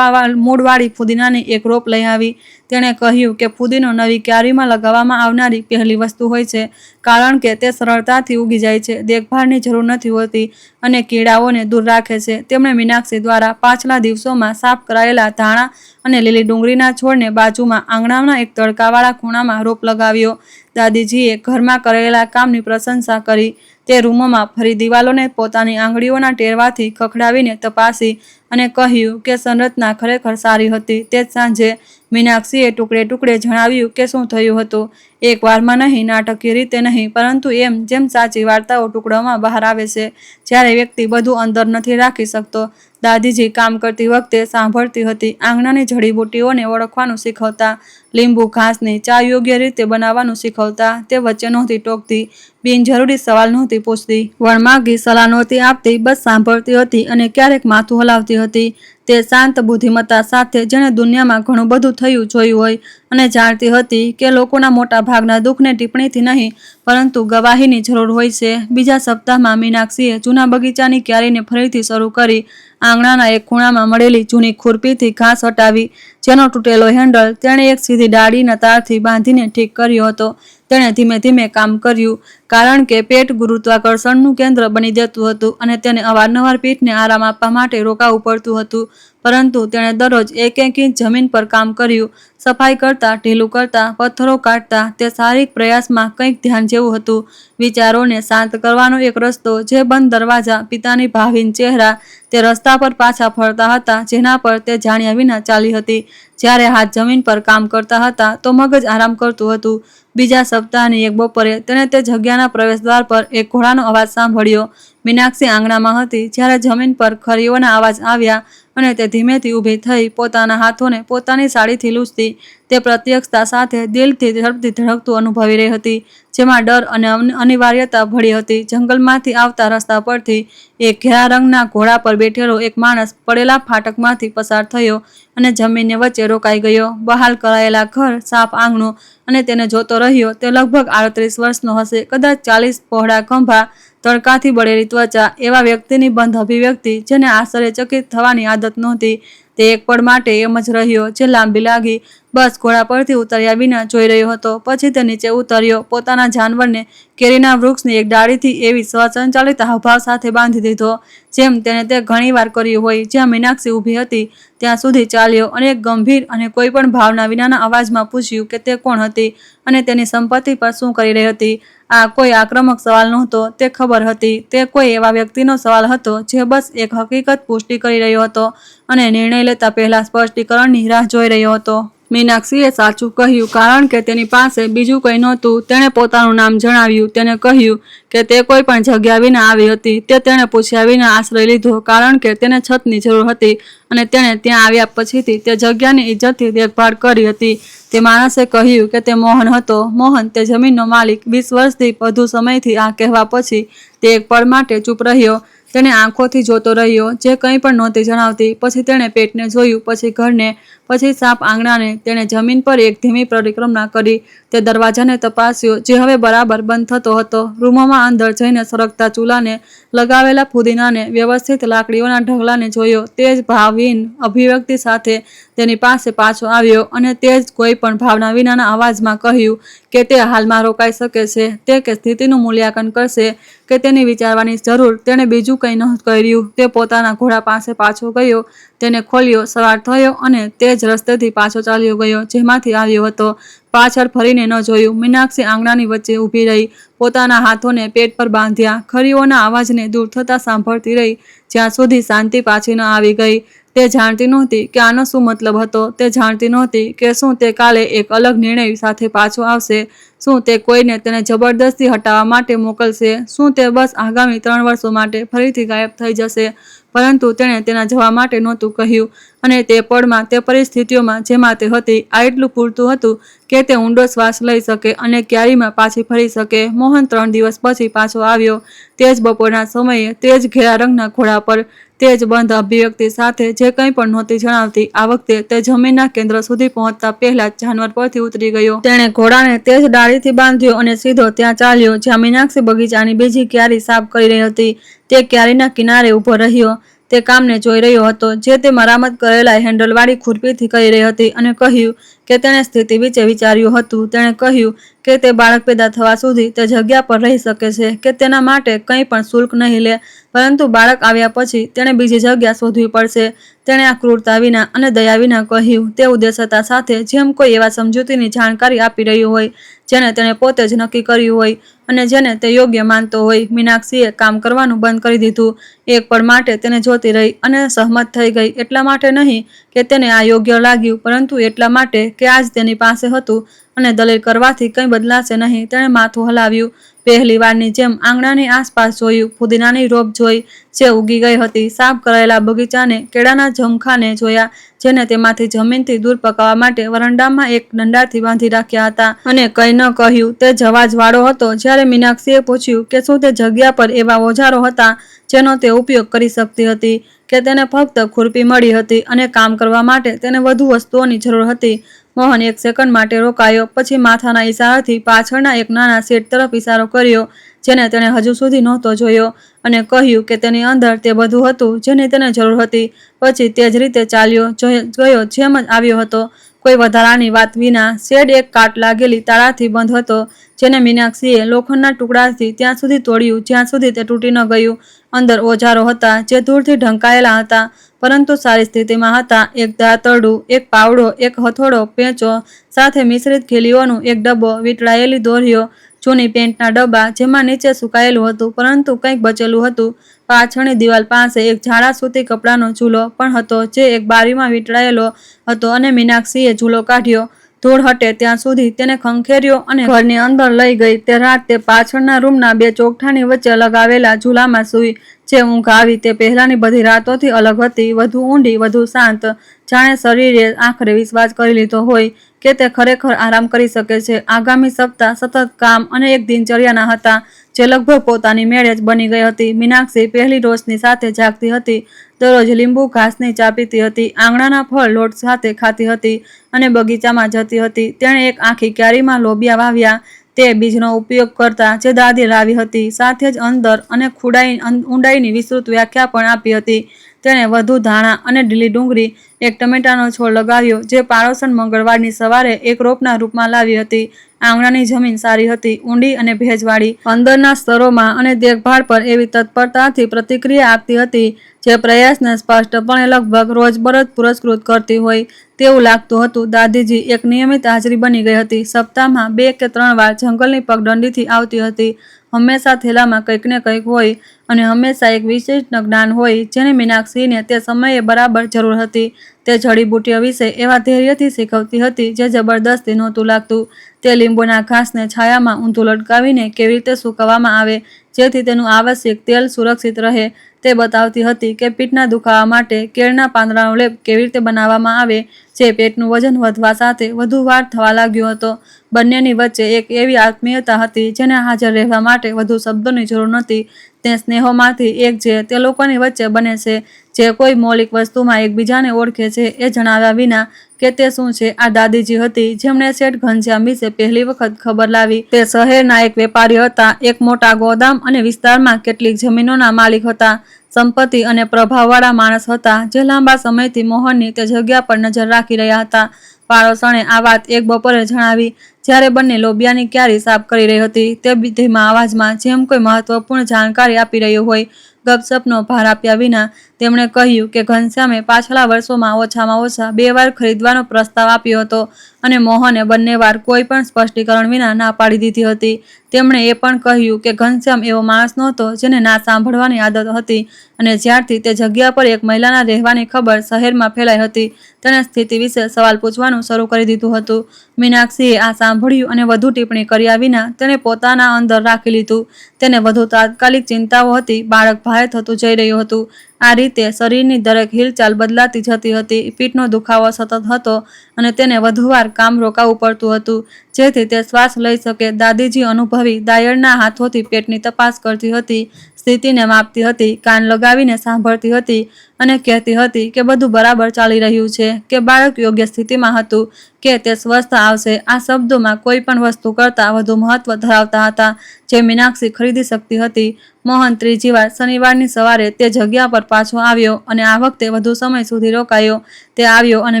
મૂળવાળી ફુદીનાની એક રોપ લઈ આવી. તેણે કહ્યું કે ફુદીનો નવી ક્યારીમાં લગાવવામાં આવનારી પહેલી વસ્તુ હોય છે કારણ કે તે સરળતાથી ઉગી જાય છે, દેખભાળની જરૂર નથી હોતી અને કીડાઓને દૂર રાખે છે. તેમણે મીનાક્ષી દ્વારા પાછલા દિવસોમાં સાફ કરાયેલા ધાણા અને લીલી ડુંગળીના છોડને બાજુમાં આંગણાના એક તડકાવાળા ખૂણામાં રોપ લગાવ્યો. દાદીજીએ ઘરમાં કરેલા કામની પ્રશંસા કરી. તે રૂમોમાં ફરી દિવાલોને પોતાની આંગળીઓના ટેરવાથી ખખડાવીને તપાસી અને કહ્યું કે સંરચના ખરેખર સારી હતી. તે જ સાંજે મીનાક્ષીએ ટુકડે ટુકડે જણાવ્યું કે શું થયું હતું. એક વારમાં નહીં, નાટકીય રીતે નહીં, પરંતુ એમ જેમ સાચી વાર્તાઓ ટુકડાઓમાં બહાર આવે છે જ્યારે વ્યક્તિ બધું અંદર નથી રાખી શકતો. દાદીજી કામ કરતી વખતે સાંભળતી હતી. આંગણાની જડીબુટ્ટીઓને ઓળખવાનું શીખવતા, લીંબુ ઘાસની ચા યોગ્ય રીતે બનાવવાનું શીખવતા. તે વચ્ચે નહોતી ટોકતી, બિનજરૂરી સવાલ નહોતી પૂછતી, વણમાગી સલાહ નહોતી આપતી, બસ સાંભળતી હતી અને ક્યારેક માથું હલાવતી હતી. તે શાંત બુદ્ધિમત્તા સાથે જેણે દુનિયામાં ઘણું બધું થયું જોયું હોય અને જાણતી હતી કે લોકોના મોટા ભાગના દુઃખને ટિપ્પણીથી નહીં પરંતુ ગવાહીની જરૂર હોય છે. બીજા સપ્તાહમાં મીનાક્ષીએ જૂના બગીચાની ક્યારીને ફરીથી શરૂ કરી. આંગણાના એક ખૂણામાં મળેલી જૂની ખુરપીથી ઘાસ હટાવી જેનો તૂટેલો હેન્ડલ તેણે એક સીધી ડાળીના તારથી બાંધીને ઠીક કર્યો હતો. તેણે ધીમે ધીમે કામ કર્યું કારણ કે પેટ ગુરુત્વાકર્ષણનું કેન્દ્ર બની જતું હતું અને તેને અવારનવાર પીઠને આરામ આપવા માટે રોકાવું પડતું હતું. પરંતુ તેણે દરરોજ એક ઇંચ જમીન પર કામ કર્યું. સફાઈ કરતા, ઢીલું કરતા, પથ્થરો કાઢતા. તે શારીરિક પ્રયાસમાં કંઈક ધ્યાન જેવું હતું. વિચારોને શાંત કરવાનો એક રસ્તો. જે બંધ દરવાજા, પિતાની ભાવિન ચહેરા, તે રસ્તા પર પાછા ફરતા હતા જેના પર તે જાણ્યા વિના ચાલી હતી. જ્યારે હાથ જમીન પર કામ કરતા હતા તો મગજ આરામ કરતું હતું. બીજા સપ્તાહની એક બપોરે તેણે તે જગ્યાના પ્રવેશદ્વાર પર એક ઘોડાનો અવાજ સાંભળ્યો. મીનાક્ષી આંગણામાં હતી જ્યારે જમીન પર ખરીઓના અવાજ આવ્યા અને તે ધીમેથી ઊભી થઈ, પોતાના હાથોને પોતાની સાડીથી લૂછતી. તે પ્રત્યક્ષતા સાથે દિલથી ઝડપથી ધડકતું અનુભવી રહી હતી, જેમાં ડર અને અનિવાર્યતા ભળી હતી. જંગલમાંથી આવતા રસ્તા પરથી એક ઘેરા રંગના ઘોડા પર બેઠેલો એક માણસ પડેલા ફાટકમાંથી પસાર થયો અને જમીનની વચ્ચે રોકાઈ ગયો. બહાલ કરાયેલા ઘર, સાફ આંગણું અને તેને જોતો રહ્યો. તે લગભગ 38 વર્ષનો હશે, કદાચ 40. પહોળા ખંભા, તડકાથી બળેલી ત્વચા, એવા વ્યક્તિની બંધ અભિવ્યક્તિ જેને આશ્ચર્યચકિત થવાની આદત નહોતી. તે એક પળ માટે એમ જ રહ્યો, જે લાંબી લાગી. બસ ઘોડા પરથી ઉતર્યા વિના જોઈ રહ્યો હતો. પછી તે નીચે ઉતર્યો, પોતાના જાનવરને કેરીના વૃક્ષની એક ડાળીથી એવી સ્વસંચાલિત હાવભાવ સાથે બાંધી દીધો જેમ તેણે તે ઘણીવાર કર્યું હોય. જ્યાં મીનાક્ષી ઊભી હતી ત્યાં સુધી ચાલ્યો અને એક ગંભીર અને કોઈ પણ ભાવના વિનાના અવાજમાં પૂછ્યું કે તે કોણ હતી અને તેની સંપત્તિ પર શું કરી રહી હતી. આ કોઈ આક્રમક સવાલ નહોતો, તે ખબર હતી. તે કોઈ એવા વ્યક્તિનો સવાલ હતો જે બસ એક હકીકત પુષ્ટિ કરી રહ્યો હતો અને નિર્ણય લેતા પહેલા સ્પષ્ટીકરણની રાહ જોઈ રહ્યો હતો. મીનાક્ષીએ સાચું કહ્યું કારણ કે તેની પાસે બીજું કંઈ નહોતું. તેણે પોતાનું નામ જણાવ્યું. તેને કહ્યું કે તે કોઈ પણ જગ્યા વિના આવી હતી. તેણે પૂછ્યા વિના આશ્રય લીધો કારણ કે તેને છતની જરૂર હતી અને તેણે ત્યાં આવ્યા પછીથી તે જગ્યાની ઇજ્જતથી દેખભાળ કરી હતી. તે માણસે કહ્યું કે તે મોહન હતો. મોહન, તે જમીનનો માલિક. 20 વર્ષથી વધુ સમયથી આ કહેવા પછી તે એક પળ માટે ચૂપ રહ્યો. તેણે આંખોથી જોતો રહ્યો, જે કંઈ પણ નહોતી જણાવતી. પછી તેણે પેટને જોયું, પછી ઘરને, પછી સાફ આંગણાને. તેણે જમીન પર એક ધીમી પરિક્રમા કરી. તે દરવાજાને તપાસ્યો, જે હવે બરાબર બંધ થતો હતો. રૂમમાં અંદર જઈને સરકતા ચૂલાને, લગાવેલા ફુદીનાને, વ્યવસ્થિત લાકડીઓના ઢગલાને જોયો. તે જ ભાવહીન અભિવ્યક્તિ સાથે તેની પાસે પાછો આવ્યો અને તે જ કોઈ પણ ભાવના વિનાના અવાજમાં કહ્યું કે તે હાલમાં રોકાઈ શકે છે. તે કે સ્થિતિનું મૂલ્યાંકન કરશે કે તેની વિચારવાની જરૂર. તેણે બીજું કંઈ ન કર્યું. તે પોતાના ઘોડા પાસે પાછો ગયો, તેને ખોલ્યો, સવાર થયો અને તે જ રસ્તેથી પાછો ચાલ્યો ગયો જેમાંથી આવ્યો હતો. પાછળ ફરીને ન જોયું. મીનાક્ષી આંગણાની વચ્ચે ઊભી રહી, પોતાના હાથોને પેટ પર બાંધ્યા, ખરીઓના અવાજને દૂર થતા સાંભળતી રહી જ્યાં સુધી શાંતિ પાછી ન આવી ગઈ. તે જાણતી નહોતી કે આનો શું મતલબ હતો. તે જાણતી નહોતી કે શું તે કાલે એક અલગ નિર્ણય સાથે પાછો આવશે. શું તે કોઈને તેને જબરદસ્તી હટાવવા માટે મોકલશે. શું તે બસ આગામી 3 વર્ષો માટે ફરીથી ગાયબ થઈ જશે. પરંતુ તેણે તેના જવા માટે નહોતું કહ્યું અને તે પળમાં, તે પરિસ્થિતિઓમાં જેમાં તે હતી, આ એટલું પૂરતું હતું કે તે ઊંડો શ્વાસ લઈ શકે અને ક્યારીમાં પાછી ફરી શકે. મોહન 3 દિવસ પછી પાછો આવ્યો, તે જ બપોરના સમયે, તે જ ઘેરા રંગના ઘોડા પર, તે જ બંધ અભિવ્યક્તિ સાથે, જે કંઈ પણ નહોતી જણાવતી. આ વખતે તે જમીનના કેન્દ્ર સુધી પહોંચતા પહેલા જ જાનવર પરથી ઉતરી ગયો. તેણે ઘોડાને તે જ ડાળીથી બાંધ્યો અને સીધો ત્યાં ચાલ્યો જ્યાં મીનાક્ષી બગીચાની બીજી ક્યારી સાફ કરી રહી હતી. તે ક્યારીના કિનારે ઊભો રહ્યો. તે કામને જોઈ રહ્યો હતો જે તે મરામત કરેલા હેન્ડલવાળી ખુરપીથી કરી રહી હતી અને કહ્યું કે તેણે સ્થિતિ વિશે વિચાર્યું હતું. તેણે કહ્યું કે તે બાળક પેદા થવા સુધી તે જગ્યા પર રહી શકે છે, કે તેના માટે કંઈ પણ શુલ્ક નહીં લે. પરંતુ બાળક આવ્યા પછી તેણે બીજી જગ્યા શોધવી પડશે. તેણે આ ક્રૂરતા વિના અને દયા વિના કહ્યું, તે ઉદ્દેશ્યતા સાથે, જેમ કોઈ એવા સમજૂતીની જાણકારી આપી રહ્યું હોય જેને તેણે પોતે જ નક્કી કર્યું હોય અને જેને તે યોગ્ય માનતો હોય. મીનાક્ષીએ કામ કરવાનું બંધ કરી દીધું. એક પળ માટે તેને જોતી રહી અને સહમત થઈ ગઈ. એટલા માટે નહીં કે તેને આ યોગ્ય લાગ્યું, પરંતુ એટલા માટે કે આ જ તેની પાસે હતું અને દલીલ કરવાથી કંઈ બદલાશે નહીં. તેણે માથું હલાવ્યું. પહેલી વારની જેમ આંગણાની આસપાસ જોયું. ફુદીનાની રોપ જોઈ જે ઉગી ગઈ હતી. સાફ કરાયેલા બગીચાને, કેળાના ઝમખાને જોયા જેને તેમાંથી જમીનથી દૂર પકાવવા માટે વરંડામાં એક દંડાથી બાંધી રાખ્યા હતા. અને કંઈ ન કહ્યું. તે જવા જ વાળો હતો જ્યારે મીનાક્ષીએ પૂછ્યું કે શું તે જગ્યા પર એવા ઓજારો હતા જેનો તે ઉપયોગ કરી શકતી હતી, કે તેને ફક્ત ખુરપી મળી હતી અને કામ કરવા માટે તેને વધુ વસ્તુઓની જરૂર હતી. મોહન એક સેકન્ડ માટે રોકાયો, પછી માથાના ઈશારાથી પાછળના એક નાના સેટ તરફ ઈશારો કર્યો જેને તેણે હજુ સુધી નહોતો જોયો અને કહ્યું કે તેની અંદર તે બધું હતું જેની તેને જરૂર હતી. પછી તે જ રીતે ચાલ્યો ગયો જેમ જ આવ્યો હતો, કોઈ વધારાની વાત વિના. શેડ એક કાટ લાગેલી તાળાથી બંધ હતો જેને મીનાક્ષીએ લોખંડના ટુકડાથી ત્યાં સુધી તોડ્યું જ્યાં સુધી તે તૂટી ન ગયું. અંદર ઓજારો હતા જે ધૂળથી ઢંકાયેલા હતા પરંતુ સારી સ્થિતિમાં હતા. એક દાંતરડું, એક પાવડો, એક હથોડો, પેંચો સાથે મિશ્રિત ખીલીઓનું એક ડબ્બો, વીંટળાયેલી દોરીઓ, જૂની પેન્ટના ડબ્બા જેમાં નીચે સુકાયેલું હતું પરંતુ કંઈક બચેલું હતું. પાછળની દિવાલ પાસે એક જાડા સૂતી કપડાનો ઝૂલો પણ હતો જે એક બારીમાં વીંટળાયેલો હતો અને મીનાક્ષીએ ઝૂલો કાઢ્યો. ધૂળ હટે ત્યાં સુધી તેને ખંખેર્યો અને ઘરની અંદર લઈ ગઈ. તે રાત તે પાછળના રૂમના બે ચોકઠાની વચ્ચે લગાવેલા ઝૂલામાં સૂઈ. જે ઊંઘ આવી તે પહેલાની બધી રાતોથી અલગ હતી, વધુ ઊંડી, વધુ શાંત, જાણે શરીરે આખરે વિશ્વાસ કરી લીધો હોય કે તે ખરેખર આરામ કરી શકે છે. આગામી સપ્તાહ સતત કામ અને એક દિનચર્યાના હતા જે લગભગ પોતાની મેળે જ બની ગઈ હતી. મીનાક્ષી પહેલી રોશની સાથે જાગતી હતી, દરરોજ લીંબુ ઘાસની ચા પીતી હતી, આંગણાના ફળ લોટ સાથે ખાતી હતી અને બગીચામાં જતી હતી. તેણે એક આખી ક્યારીમાં લોબિયા વાવ્યા તે બીજનો ઉપયોગ કરતા જે દાદી લાવી હતી. સાથે જ અંદર અને ઊંડાઈની વિસ્તૃત વ્યાખ્યા પણ આપી હતી. તેણે વધુ ધાણા અને લીલી ડુંગળી, એક ટમેટાનો છોડ લગાવ્યો જે પાડોશન મંગળવારની સવારે એક રોપના રૂપમાં લાવી હતી. આંગણાની જમીન સારી હતી, ઊંડી અને ભેજવાળી. અંદરના સ્તરોમાં અને દેખભાળ પર એવી તત્પરતાથી પ્રતિક્રિયા આપતી હતી જે પ્રયાસને સ્પષ્ટપણે લગભગ રોજબરોજ પુરસ્કૃત કરતી હોય તેવું લાગતું હતું. દાદીજી એક નિયમિત હાજરી બની ગઈ હતી. સપ્તાહમાં 2 કે 3 વાર જંગલની પગદંડીથી આવતી હતી. હંમેશા થેલામાં કંઈક ને કંઈક હોય અને હંમેશા એક વિશિષ્ટ જ્ઞાન હોય જેની મીનાક્ષીને તે સમયે બરાબર જરૂર હતી. તે જડીબુટ્ટીઓ વિશે એવા ધૈર્યથી શીખવતી હતી જે જબરદસ્તી નહોતું લાગતું. તે લીંબુના ઘાસને છાયામાં ઊંધું લટકાવીને કેવી રીતે સૂકવવામાં આવે જેથી તેનું આવશ્યક તેલ સુરક્ષિત રહે તે બતાવતી હતી કે પીઠના દુખાવા માટે કેળના પાંદડાનો લેપ કેવી રીતે બનાવવામાં આવે જે પેટનું વજન વધવા સાથે વધુ વાર થવા લાગ્યો હતો. બંનેની વચ્ચે એક એવી આત્મીયતા હતી જેને હાજર રહેવા માટે વધુ શબ્દોની જરૂર નહોતી. તે સ્નેહોમાંથી એક જે તે લોકોની વચ્ચે બને છે જે કોઈ મૌલિક વસ્તુમાં એકબીજાને ઓળખે છે એ જણાવ્યા વિના કે તે શું છે. આ દાદીજી હતી જેમણે શેઠ ઘનશ્યામ વિશે પહેલી વખત ખબર લાવી. તે શહેરના એક વેપારી હતા, એક મોટા ગોદામ અને વિસ્તારમાં કેટલીક જમીનોના માલિક હતા. સંપત્તિ અને પ્રભાવવાળા માણસ હતા જે લાંબા સમયથી મોહનની તે જગ્યા પર નજર રાખી રહ્યા હતા. પાડોશણે આ વાત એક બપોરે જણાવી જ્યારે બંને લોબિયાની ક્યારી સાફ કરી રહી હતી. તે ધીમા અવાજમાં જેમ કોઈ મહત્વપૂર્ણ જાણકારી આપી રહ્યો હોય. ગપસપનો ભાર આપ્યા વિના તેમણે કહ્યું કે ઘનશ્યામે પાછલા વર્ષોમાં ઓછામાં ઓછા 2 વાર ખરીદવાનો પ્રસ્તાવ આપ્યો હતો અને મોહને બંને વાર કોઈ પણ સ્પષ્ટીકરણ વિના ના પાડી દીધી હતી. તેમણે એ પણ કહ્યું કે ઘનશ્યામ એવો માણસ નહોતો જેને ના સાંભળવાની આદત હતી અને જ્યારથી તે જગ્યા પર એક મહિલાના રહેવાની ખબર શહેરમાં ફેલાઈ હતી તેણે સ્થિતિ વિશે સવાલ પૂછવાનું શરૂ કરી દીધું હતું. મીનાક્ષીએ આ સાંભળ્યું અને વધુ ટિપ્પણી કર્યા વિના તેને પોતાના અંદર રાખી લીધું. તેને વધુ તાત્કાલિક ચિંતાઓ હતી. બાળક ભારે થતું જઈ રહ્યું હતું. આ રીતે શરીરની દરેક હિલચાલ બદલાતી જતી હતી. પીઠનો દુખાવો સતત હતો અને તેને વધુવાર કામ રોકાવું પડતું હતું જેથી તે શ્વાસ લઈ શકે. દાદીજી અનુભવી દાયડના હાથોથી પેટની તપાસ કરતી હતી, સ્થિતિને માપતી હતી, કાન લગાવીને સાંભળતી હતી અને કહેતી હતી કે બધું બરાબર ચાલી રહ્યું છે, કે બાળક યોગ્ય સ્થિતિમાં હતું, કે તે સ્વસ્થ આવશે. આ શબ્દોમાં કોઈ પણ વસ્તુ કરતાં વધુ મહત્વ ધરાવતા હતા જે મીનાક્ષી ખરીદી શકતી હતી. મોહન ત્રીજી વાર શનિવારની સવારે તે જગ્યા પર પાછો આવ્યો અને આ વખતે વધુ સમય સુધી રોકાયો. તે આવ્યો અને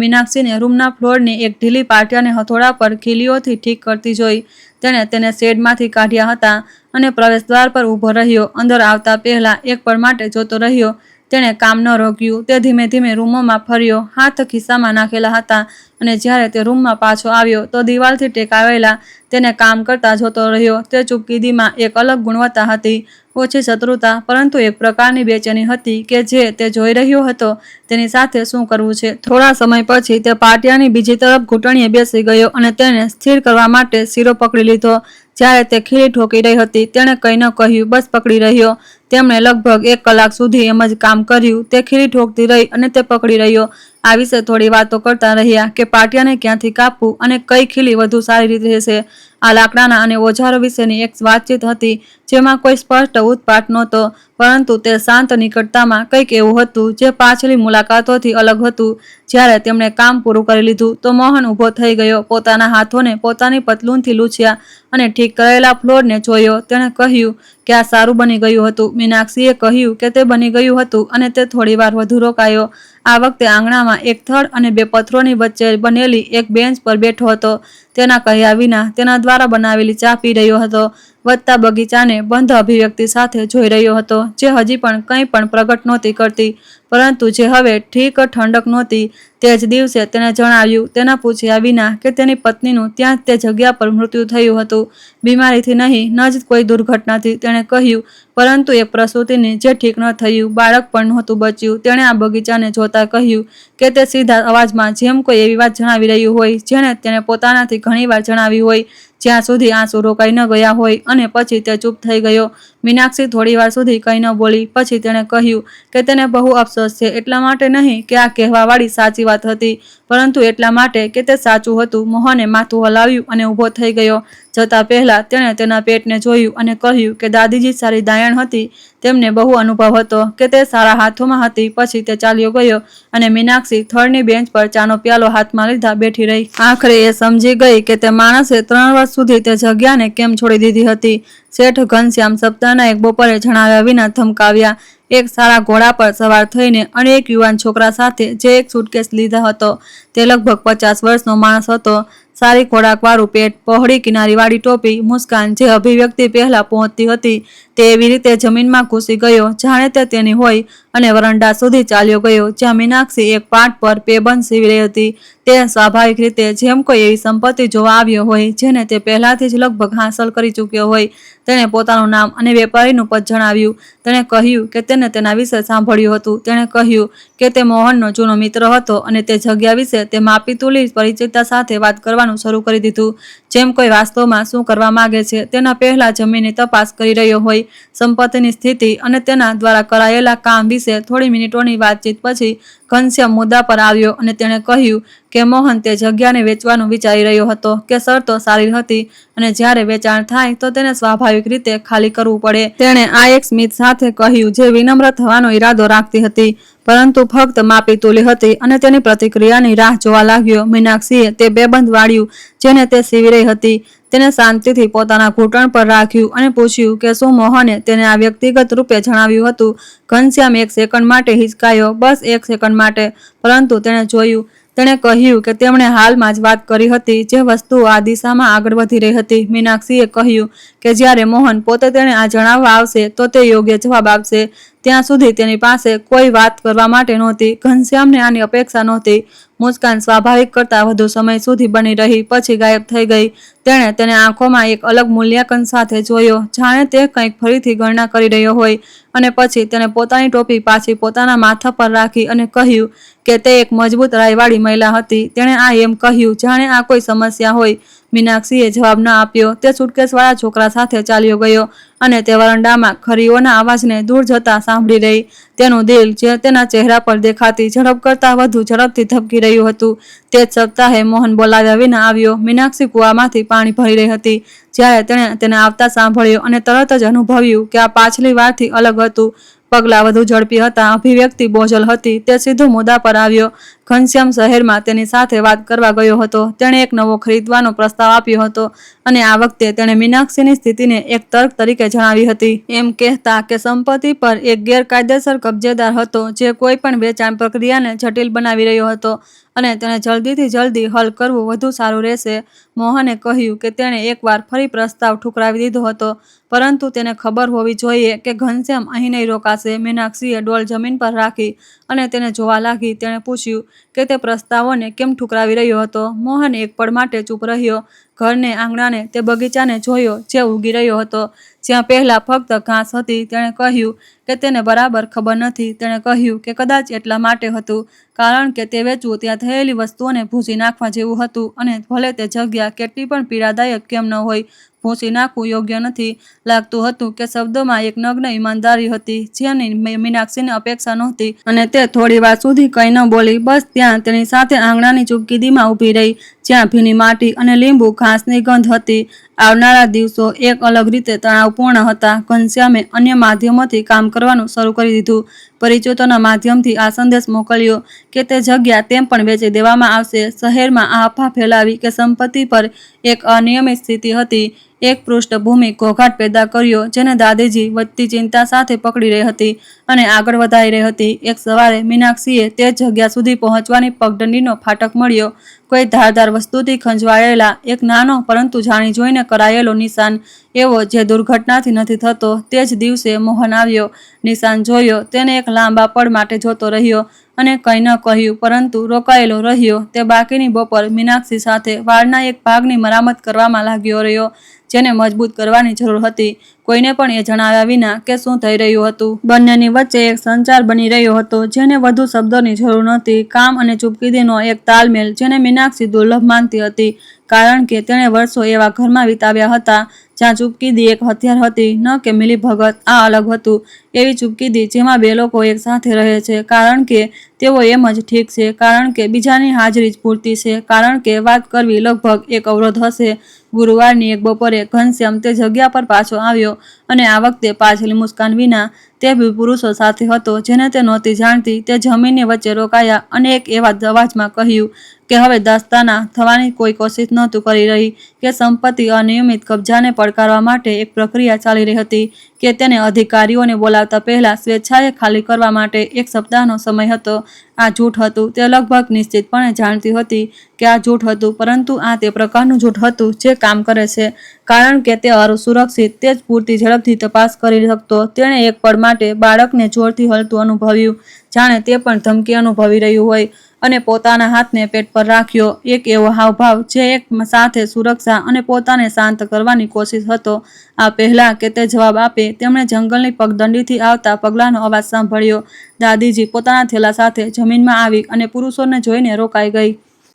મીનાક્ષીને રૂમના ફ્લોરની એક ઢીલી પાટિયાને હથોડા પર ખીલીઓથી ઠીક કરતી જોઈ. તેણે તેને શેડમાંથી કાઢ્યા હતા અને પ્રવેશદ્વાર પર ઊભો રહ્યો. અંદર આવતા પહેલા એક પળ માટે જોતો રહ્યો. તેણે કામ ન રોક્યું. તે ધીમે ધીમે રૂમોમાં ફર્યો, હાથ ખિસ્સામાં નાખેલા હતા અને જ્યારે તે રૂમમાં પાછો આવ્યો તો દિવાલથી ટેકાવેલા તેને કામ કરતા જોતો રહ્યો. તે ચૂપકીદીમાં એક અલગ ગુણવત્તા હતી, ઓછી શત્રુતા, પરંતુ એક પ્રકારની બેચેની હતી કે જે તે જોઈ રહ્યો હતો તેની સાથે શું કરવું છે. થોડા સમય પછી તે પાટિયાની બીજી તરફ ઘૂંટણીએ બેસી ગયો અને તેને સ્થિર કરવા માટે શીરો પકડી લીધો. જ્યારે તે ખીલી ઠોકી રહી હતી તેણે કંઈ ન કહ્યું, બસ પકડી રહ્યો. તેમણે લગભગ 1 કલાક સુધી એમ જ કામ કર્યું. તે ખીલી ઠોકતી રહી અને તે પકડી રહ્યો. આ વિશે થોડી વાતો કરતા રહ્યા કે પાટિયાને ક્યાંથી કાપવું અને કઈ ખીલી વધુ સારી રીતે રહેશે. આ લાકડાના અને ઓજારો વિશેની એક વાતચીત હતી જેમાં કોઈ સ્પષ્ટ ઉત્પાત નહોતો, પરંતુ તે શાંત નિકટતામાં કંઈક એવું હતું જે પાછલી મુલાકાતોથી અલગ હતું. જ્યારે તેમણે કામ પૂરું કરી લીધું તો મોહન ઊભો થઈ ગયો, પોતાના હાથોને પોતાની પતલૂનથી લૂછ્યા અને ઠીક કરેલા ફ્લોરને જોયો. તેણે કહ્યું કે આ સારું બની ગયું હતું. મીનાક્ષીએ કહ્યું કે તે બની ગયું હતું અને તે થોડીવાર વધુ રોકાયો. આ વખતે આંગણામાં એક થડ અને બે પથ્થરોની વચ્ચે બનેલી એક બેન્ચ પર બેઠો હતો. તેના કહ્યા વિના તેના દ્વારા બનાવેલી ચા પી રહ્યો હતો. વધતા બગીચાને બંધ અભિવ્યક્તિ સાથે જોઈ રહ્યો હતો, જે હજી પણ કંઈ પણ પ્રગટ નહોતી કરતી, પરંતુ જે હવે ઠીક ઠંડક નહોતી. તે જ દિવસે તેણે જણાવ્યું, તેના પૂછ્યા વિના, કે તેની પત્નીનું ત્યાં તે જગ્યા પર મૃત્યુ થયું હતું. બીમારીથી નહીં, ન જ કોઈ દુર્ઘટનાથી, તેણે કહ્યું, પરંતુ એક પ્રસૂતિની જે ઠીક ન થયું. બાળક પણ નહોતું બચ્યું. તેણે આ બગીચાને જોતા કહ્યું કે તે સીધા અવાજમાં જેમ કોઈ એવી વાત જણાવી રહ્યું હોય જેણે તેણે પોતાનાથી ઘણીવાર જણાવી હોય, જ્યાં સુધી આંસુ રોકાઈ ન ગયા હોય. અને પછી તે ચૂપ થઈ ગયો. મીનાક્ષી થોડીવાર સુધી કંઈ ન બોલી. પછી તેણે કહ્યું કે તેને બહુ અફસોસ છે, એટલા માટે નહીં કે આ કહેવાવાળી સાચી વાત હતી, પરંતુ એટલા માટે કે તે સાચું હતું. મોહને માથું હલાવ્યું અને ઊભો થઈ ગયો. જતા પહેલા તેણે તેના પેટને જોયું અને કહ્યું કે દાદીજી સારી દાયણ હતી. તેમને બહુ અનુભવ હતો કે તે સારા હાથોમાં હતી. પછી તે ચાલ્યો ગયો અને મીનાક્ષી થડની બેન્ચ પર ચાનો પ્યાલો હાથમાં લીધા બેઠી રહી. આખરે એ સમજી ગઈ કે તે માણસે 3 વર્ષ સુધી તે જગ્યાને કેમ છોડી દીધી હતી. શેઠ ઘનશ્યામ સપ્તાહના એક બપોરે જણાવ્યા વિના ધમકાવ્યા. એક સારા ઘોડા પર સવાર થઈને અને એક યુવાન છોકરા સાથે જે એક સુટકેસ લીધા હતો. તે લગભગ 50 વર્ષનો માણસ હતો. સારી ખોરાકવાળું પેટ, પહોળી કિનારીવાળી ટોપી, મુસ્કાન જે અભિવ્યક્તિ પહેલા પહોંચતી હતી તે એવી રીતે જમીનમાં ઘૂસી ગયો જાણે તે તેની હોય, અને વરંડા સુધી ચાલ્યો ગયો જ્યાં મીનાક્ષી એક પાટ પર પેબંધ સીવી રહી હતી. તે સ્વાભાવિક રીતે જેમ કોઈ એવી સંપત્તિ જોવા આવ્યો હોય જેને તે પહેલાથી જ લગભગ હાંસલ કરી ચૂક્યો હોય. તેણે પોતાનું નામ અને વેપારીનું પદ જણાવ્યું. તેણે કહ્યું કે તેને તેના વિશે સાંભળ્યું હતું. તેણે કહ્યું કે તે મોહનનો જૂનો મિત્ર હતો અને તે જગ્યા વિશે તે માપીતુલી પરિચિતતા સાથે વાત કરવાનું શરૂ કરી દીધું, જેમ કોઈ વાસ્તવમાં શું કરવા માંગે છે તેના પહેલા જમીનની તપાસ કરી રહ્યો હોય. સંપત્તિની સ્થિતિ અને તેના દ્વારા કરાયેલા કામ વિશે થોડી મિનિટોની વાતચીત પછી ઘનશ્યામ મુદ્દા પર આવ્યો અને તેણે કહ્યું કે મોહન તે જગ્યાને વેચવાનું વિચારી રહ્યો હતો, કે શરતો સારી હતી અને જ્યારે વેચાણ થાય તો તેને સ્વાભાવિક રીતે ખાલી કરવું પડે. તેણે આ એક સ્મિત સાથે કહ્યું જે વિનમ્ર થવાનો ઈરાદો રાખતી હતી, પરંતુ ફક્ત માપીતુલી હતી, અને તેની પ્રતિક્રિયાની રાહ જોવા લાગ્યો. મીનાક્ષીએ તે બેબંધ વાળ્યું જેને તે સીવી રહી હતી. તેને શાંતિથી પોતાના ઘૂંટણ પર રાખ્યું અને પૂછ્યું કે શું મોહને તેને આ વ્યક્તિગત રૂપે જણાવ્યું હતું. ઘનશ્યામ એક સેકન્ડ માટે હિચકાયો, બસ એક સેકન્ડ માટે, પરંતુ તેણે જોયું. તેણે કહ્યું કે તેમણે હાલમાં જ વાત કરી હતી જે વસ્તુઓ આ દિશામાં આગળ વધી રહી હતી. મીનાક્ષીએ કહ્યું કે જ્યારે મોહન પોતે તેને આ જણાવવા આવશે તો તે યોગ્ય જવાબ આપશે. ત્યાં સુધી તેની પાસે કોઈ વાત કરવા માટે નહોતી. ઘનશ્યામને આની અપેક્ષા નહોતી. મુસ્કાન સ્વાભાવિક કરતાં વધુ સમય સુધી બની રહી, પછી ગાયબ થઈ ગઈ. તેણે તેને આંખોમાં એક અલગ મૂલ્યાંકન સાથે જોયો, જાણે તે કંઈક ફરીથી ગણના કરી રહ્યો હોય, અને પછી તેણે પોતાની ટોપી પાછી પોતાના માથા પર રાખી અને કહ્યું કે તે એક મજબૂત રાયવાળી મહિલા હતી. તેણે આ એમ કહ્યું જાણે આ કોઈ સમસ્યા હોય. મીનાક્ષીએ જવાબ ન આપ્યો. તે સુટકેસવાળા છોકરા સાથે ચાલ્યો ગયો અને તે વરંડામાં ખરીઓના અવાજને દૂર જતા સાંભળી રહી. તેનું દિલ જે તેના ચહેરા પર દેખાતી ઝડપ કરતાં વધુ ઝડપથી ધબકી રહ્યું હતું. તે જ સપ્તાહે મોહન બોલાવ્યા વિના આવ્યો. મીનાક્ષી કૂવામાંથી પાણી ભરી રહી હતી જ્યારે તેણે તેને આવતા સાંભળ્યો અને તરત જ અનુભવ્યું કે આ પાછલી વારથી અલગ હતું. પગલાં વધુ ઝડપી હતા, અભિવ્યક્તિ બોજલ હતી. તે સીધો મુદ્દા પર આવ્યો. ઘનશ્યામ શહેરમાં તેની સાથે વાત કરવા ગયો હતો. તેણે એક નવો ખરીદવાનો પ્રસ્તાવ આપ્યો હતો અને આ વખતે તેણે મીનાક્ષીની સ્થિતિને એક તર્ક તરીકે જણાવી હતી, એમ કહેતા કે સંપત્તિ પર એક ગેરકાયદેસર કબજેદાર હતો જે કોઈ પણ વેચાણ પ્રક્રિયાને જટિલ બનાવી રહ્યો હતો અને તેને જલ્દીથી જલ્દી હલ કરવું વધુ સારું રહેશે. મોહને કહ્યું કે તેણે એકવાર ફરી પ્રસ્તાવ ઠુકરાવી દીધો હતો, પરંતુ તેને ખબર હોવી જોઈએ કે ઘનશ્યામ અહીં નહીં રોકાશે. મીનાક્ષીએ ડોલ જમીન પર રાખી અને તેને જોવા લાગી. તેણે પૂછ્યું કે તે પ્રસ્તાવોને કેમ ઠુકરાવી રહ્યો હતો. મોહન એક પળ માટે ચૂપ રહ્યો. ઘરને, આંગણાને, તે બગીચાને જોયો જે ઉગી રહ્યો હતો જ્યાં પહેલા ફક્ત ઘાસ હતી. તેણે કહ્યું કે તેને બરાબર ખબર નથી. તેણે કહ્યું કે કદાચ એટલા માટે હતું કારણ કે તે વેચવું ત્યાં થયેલી વસ્તુઓને ભૂંસી નાખવા જેવું હતું, અને ભલે તે જગ્યા કેટલી પણ પીડાદાયક કેમ ન હોય, ભૂંસી નાખવું યોગ્ય નથી. લાગતું હતું કે શબ્દોમાં એક નગ્ન ઈમાનદારી હતી જેની મીનાક્ષીને અપેક્ષા નહોતી, અને તે થોડી વાર સુધી કંઈ ન બોલી. બસ ત્યાં તેની સાથે આંગણાની ચૂપકીદીમાં ઊભી રહી, જ્યાં ભીની માટી અને લીંબુ ઘાસની ગંધ હતી. આવનારા દિવસો એક અલગ રીતે તણાવપૂર્ણ હતા. ઘનશ્યામે અન્ય માધ્યમોથી કામ કરવાનું શરૂ કરી દીધું. પરિચિતોના માધ્યમથી આ સંદેશ મોકલ્યો કે તે જગ્યા તેમ પણ વેચી દેવામાં આવશે. શહેરમાં આ અફવા ફેલાવી કે સંપત્તિ પર એક અનિયમિત સ્થિતિ હતી. એક પૃષ્ઠભૂમિ ઘોઘાટ પેદા કર્યો જેને દાદીજી વધતી ચિંતા સાથે પકડી રહી હતી અને આગળ વધારી રહી હતી. એક સવારે મીનાક્ષીએ તે જગ્યા સુધી પહોંચવાની પગદંડીનો ફાટક મળ્યો. કોઈ ધારદાર વસ્તુથી ખંજવાળેલા એક નાનો પરંતુ જાણી જોઈને કરાયેલો નિશાન, એવો જે દુર્ઘટનાથી નથી થતો. તે જ દિવસે મોહન આવ્યો. નિશાન જોયો. તેને એક લાંબા પળ માટે જોતો રહ્યો અને કંઈ ન કહ્યું, પરંતુ રોકાયેલો રહ્યો. તે બાકીની બપોર મીનાક્ષી સાથે વાળના એક ભાગની મરામત કરવામાં લાગ્યો રહ્યો, જેને મજબૂત કરવાની જરૂર હતી, કોઈને પણ એ જણાવ્યા વિના કે શું થઈ રહ્યું હતું. બંનેની વચ્ચે એક સંચાર બની રહ્યો હતો જેને વધુ શબ્દોની જરૂર નહોતી. કામ અને ચૂપકીદીનો એક તાલમેલ જેને મીનાક્ષી દુર્લભ માનતી હતી, કારણ કે તેણે વર્ષો એવા ઘરમાં વિતાવ્યા હતા જ્યાં ચૂપકીદી એક હથિયાર હતી, ન કે મિલીભગત. આ અલગ હતું. એવી ચૂપકીદી જેમાં બે લોકો એક સાથે રહે છે કારણ કે તેઓ એમ જ ઠીક છે, કારણ કે બીજાની હાજરી જ પૂરતી છે, કારણ કે વાત કરવી લગભગ એક અવરોધ હશે. ગુરુવારની એક બપોરે ઘનશ્યામ તે જગ્યા પર પાછો આવ્યો, અને આ વખતે પાછલી મુસ્કાન વિના. તે બે પુરુષો સાથે હતો જેને તે નહોતી જાણતી. તે જમીનની વચ્ચે રોકાયા અને એક એવા અવાજમાં કહ્યું કે હવે દસ્તાના થવાની કોઈ કોશિશ નહોતું કરી રહી, કે સંપત્તિ અનિયમિત કબજાને પડકારવા માટે એક પ્રક્રિયા ચાલી રહી હતી, કે તેને અધિકારીઓને બોલાવતા પહેલા સ્વેચ્છાએ ખાલી કરવા માટે એક સપ્તાહનો સમય હતો. આ જૂઠ હતું. તે લગભગ નિશ્ચિતપણે જાણતી હતી કે આ જૂઠ હતું, પરંતુ આ તે પ્રકારનું જૂઠ હતું જે કામ કરે છે, કારણ કે તે અસુરક્ષિત. તે જ પૂરતી ઝડપથી તપાસ કરી શકતો. તેણે એક પળ માટે બાળકને જોરથી હલતું અનુભવ્યું, જાણે તે પણ ધમકી અનુભવી રહ્યું હોય, અને પોતાના હાથને પેટ પર રાખ્યો. એક એવો હાવભાવ જે એક સાથે સુરક્ષા અને પોતાને શાંત કરવાની કોશિશ હતો. આ પહેલા કે તે જવાબ આપે, તેમણે જંગલની પગદંડીથી આવતા પગલાંનો અવાજ સાંભળ્યો. દાદીજી પોતાના થેલા સાથે જમીનમાં આવી અને પુરુષોને જોઈને રોકાઈ ગઈ.